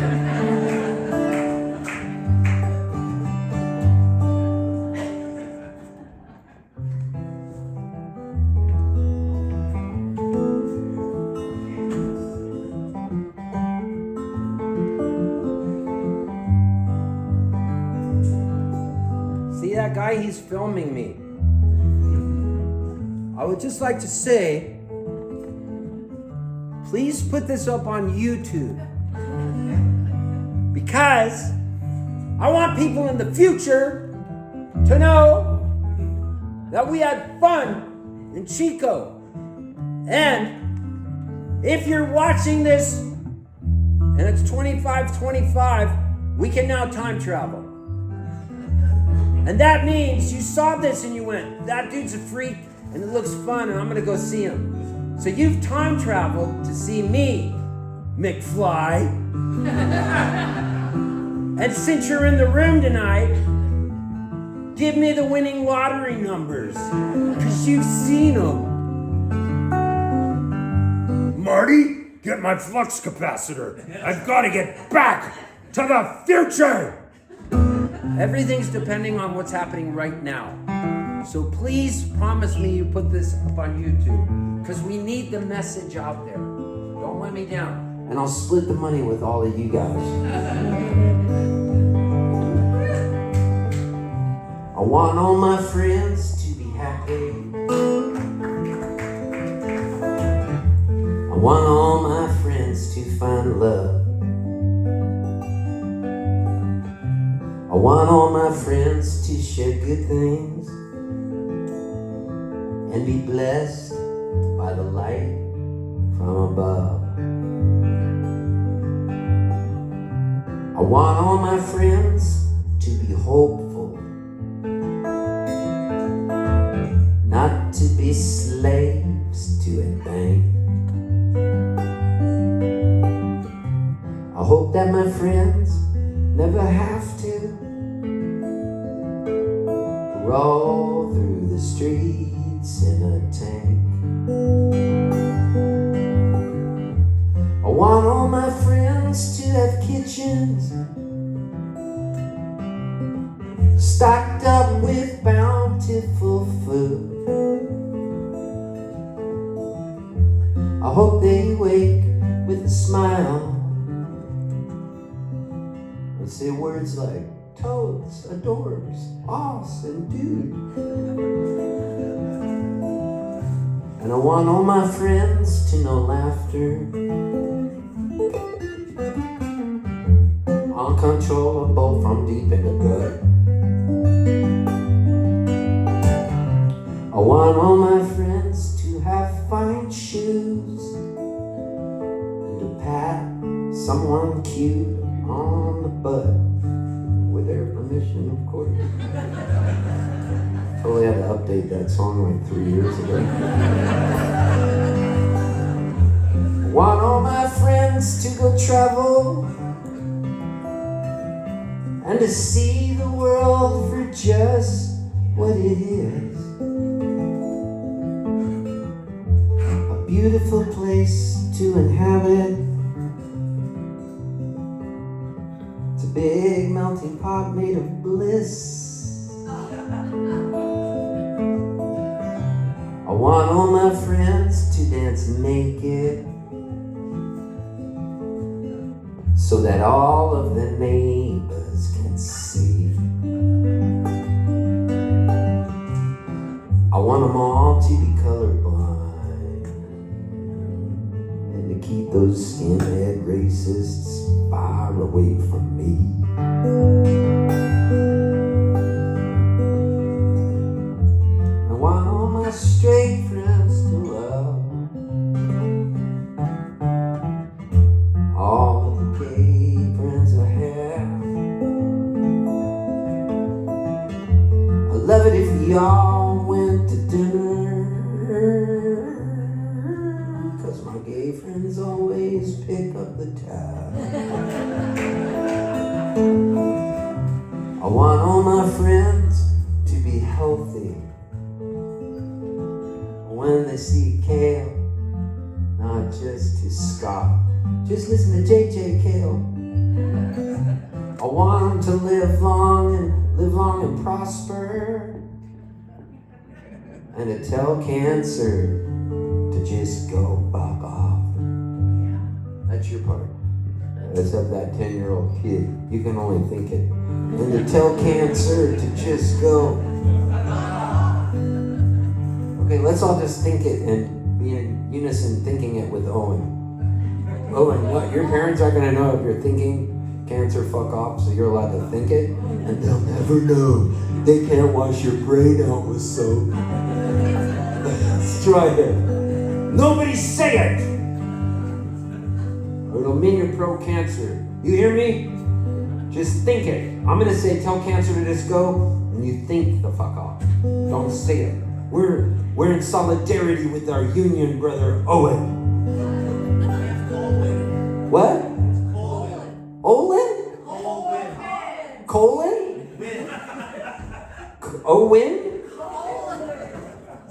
See that guy? He's filming me. I would just like to say, please put this up on YouTube. Because I want people in the future to know that we had fun in Chico. And if you're watching this and it's 2525, we can now time travel. And that means you saw this and you went, that dude's a freak and it looks fun and I'm gonna go see him. So you've time traveled to see me, McFly. And since you're in the room tonight, give me the winning lottery numbers, because you've seen them. Marty, get my flux capacitor. I've got to get back to the future. Everything's depending on what's happening right now. So please promise me you put this up on YouTube, because we need the message out there. Don't let me down. And I'll split the money with all of you guys. I want all my friends to be happy. I want all my friends to find love. I want all my friends to share good things and be blessed by the light from above. I want all my friends to be hopeful, not to be slaves to a bank. I hope that my friends never have to roll through the streets in a tank. I want all my friends to have kitchens stocked up with bountiful food. I hope they wake with a smile and say words like totes, adores, os, and dude. And I want all my friends to know laughter, uncontrollable from deep in the gut. I want all my friends to have fine shoes and to pat someone cute on the butt, with their permission, of course. Totally had to update that song like 3 years ago. I want all my friends to go travel and to see the world for just what it is. A beautiful place to inhabit. It's a big melting pot made of bliss. I want all my friends to dance naked, so that all of the neighbors can see. I want them all to be colorblind and to keep those skinhead racists far away from me. I want all my straight friends to love all of the gay friends I have. I'd love it if we all went to dinner, 'cause my gay friends always pick up the tab. I want all my friends to be healthy. When they see kale, not not just to ska. Just listen to J.J. Cale. I want them to live long and prosper. And to tell cancer to just go fuck off. That's your part. Except that 10-year-old kid. You can only think it. And to tell cancer to just go. Okay, let's all just think it and be in unison thinking it with Owen. Owen, what? Your parents aren't going to know if you're thinking cancer fuck off, so you're allowed to think it, and they'll never know. They can't wash your brain out with soap. Let's try it. Nobody say it! Or it'll mean you're pro-cancer. You hear me? Just think it. I'm going to say tell cancer to just go, and you think the fuck off. Don't say it. We're in solidarity with our union brother, Owen. What? Olin? Colon? Owen?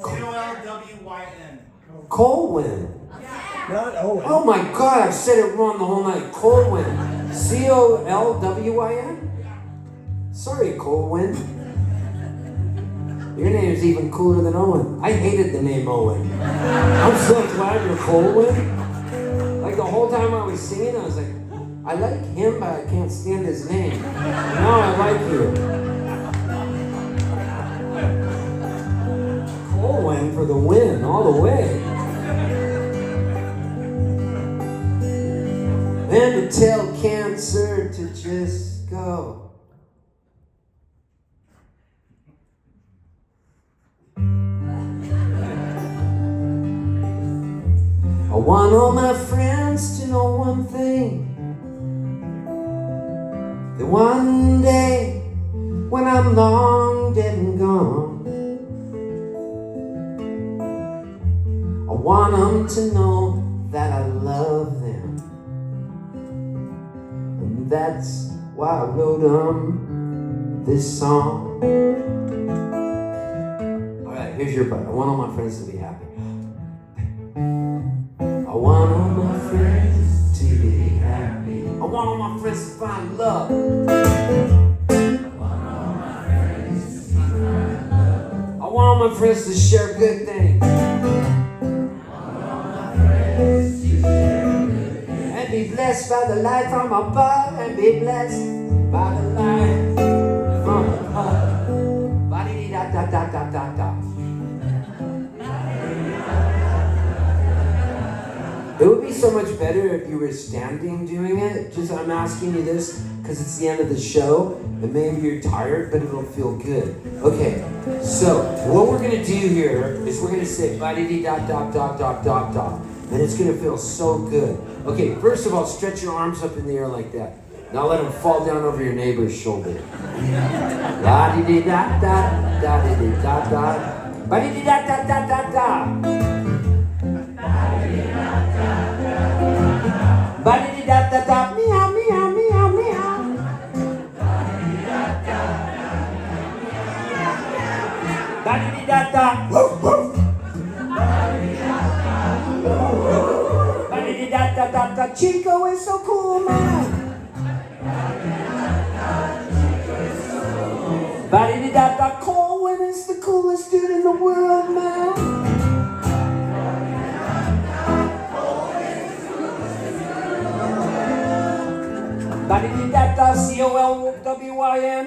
C-O-L-W-Y-N. Colwyn. Not Owen. Oh my God, I've said it wrong the whole night. Colwyn. C-O-L-W-Y-N? Sorry, Colwyn. Your name is even cooler than Owen. I hated the name Owen. I'm so glad you're Colwyn. Like the whole time I was singing, I was like, I like him, but I can't stand his name. Now I like you. Colwyn for the win, all the way. And to tell cancer to just go. I want all my friends to know one thing. That one day, when I'm long dead and gone, I want them to know that I love them. And that's why I wrote them this song. Alright, here's your part. I want all my friends to be happy. I want all my friends to be happy. I want all my friends to find love. I want all my friends to share good things. And be blessed by the light from above. And be blessed by the light from above. Ba-dee-da-da-da-da-da-da. It would be so much better if you were standing doing it. Just, I'm asking you this because it's the end of the show, and maybe you're tired, but it'll feel good. Okay, so what we're gonna do here is we're gonna say ba-dee-dee-da-da-da-da-da-da, and it's gonna feel so good. Okay, first of all, stretch your arms up in the air like that. Now let them fall down over your neighbor's shoulder. La-dee-dee-da-da, da-dee-dee-da-da, ba-dee-dee-da-da-da-da-da. Ba-dee-dee-da-da-da, meow, meow, meow, meow. Ba-dee-dee-da-da, woof, woof. Ba-dee-dee-da-da-da-da, Chico is so cool, man. Ba-dee-dee-da-da, Colwyn is the coolest dude in the world, man. Ba-dee-dee-da-da, C-O-L-W-Y-N.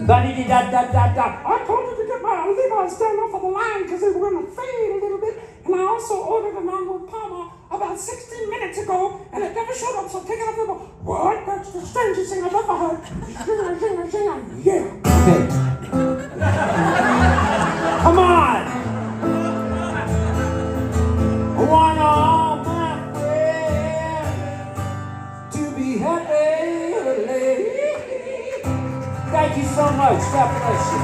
Ba-dee-dee-da-da-da-da. I told you to get my Levi's down off of the line because they were going to fade a little bit. And I also ordered an onward Palmer about 16 minutes ago, and it never showed up, so take it off the book. What? That's the strangest thing I've ever heard. Zinger, zinger, zinger. Yeah. Okay. Come on! I want all my friends to be happy. Thank you so much. God bless you.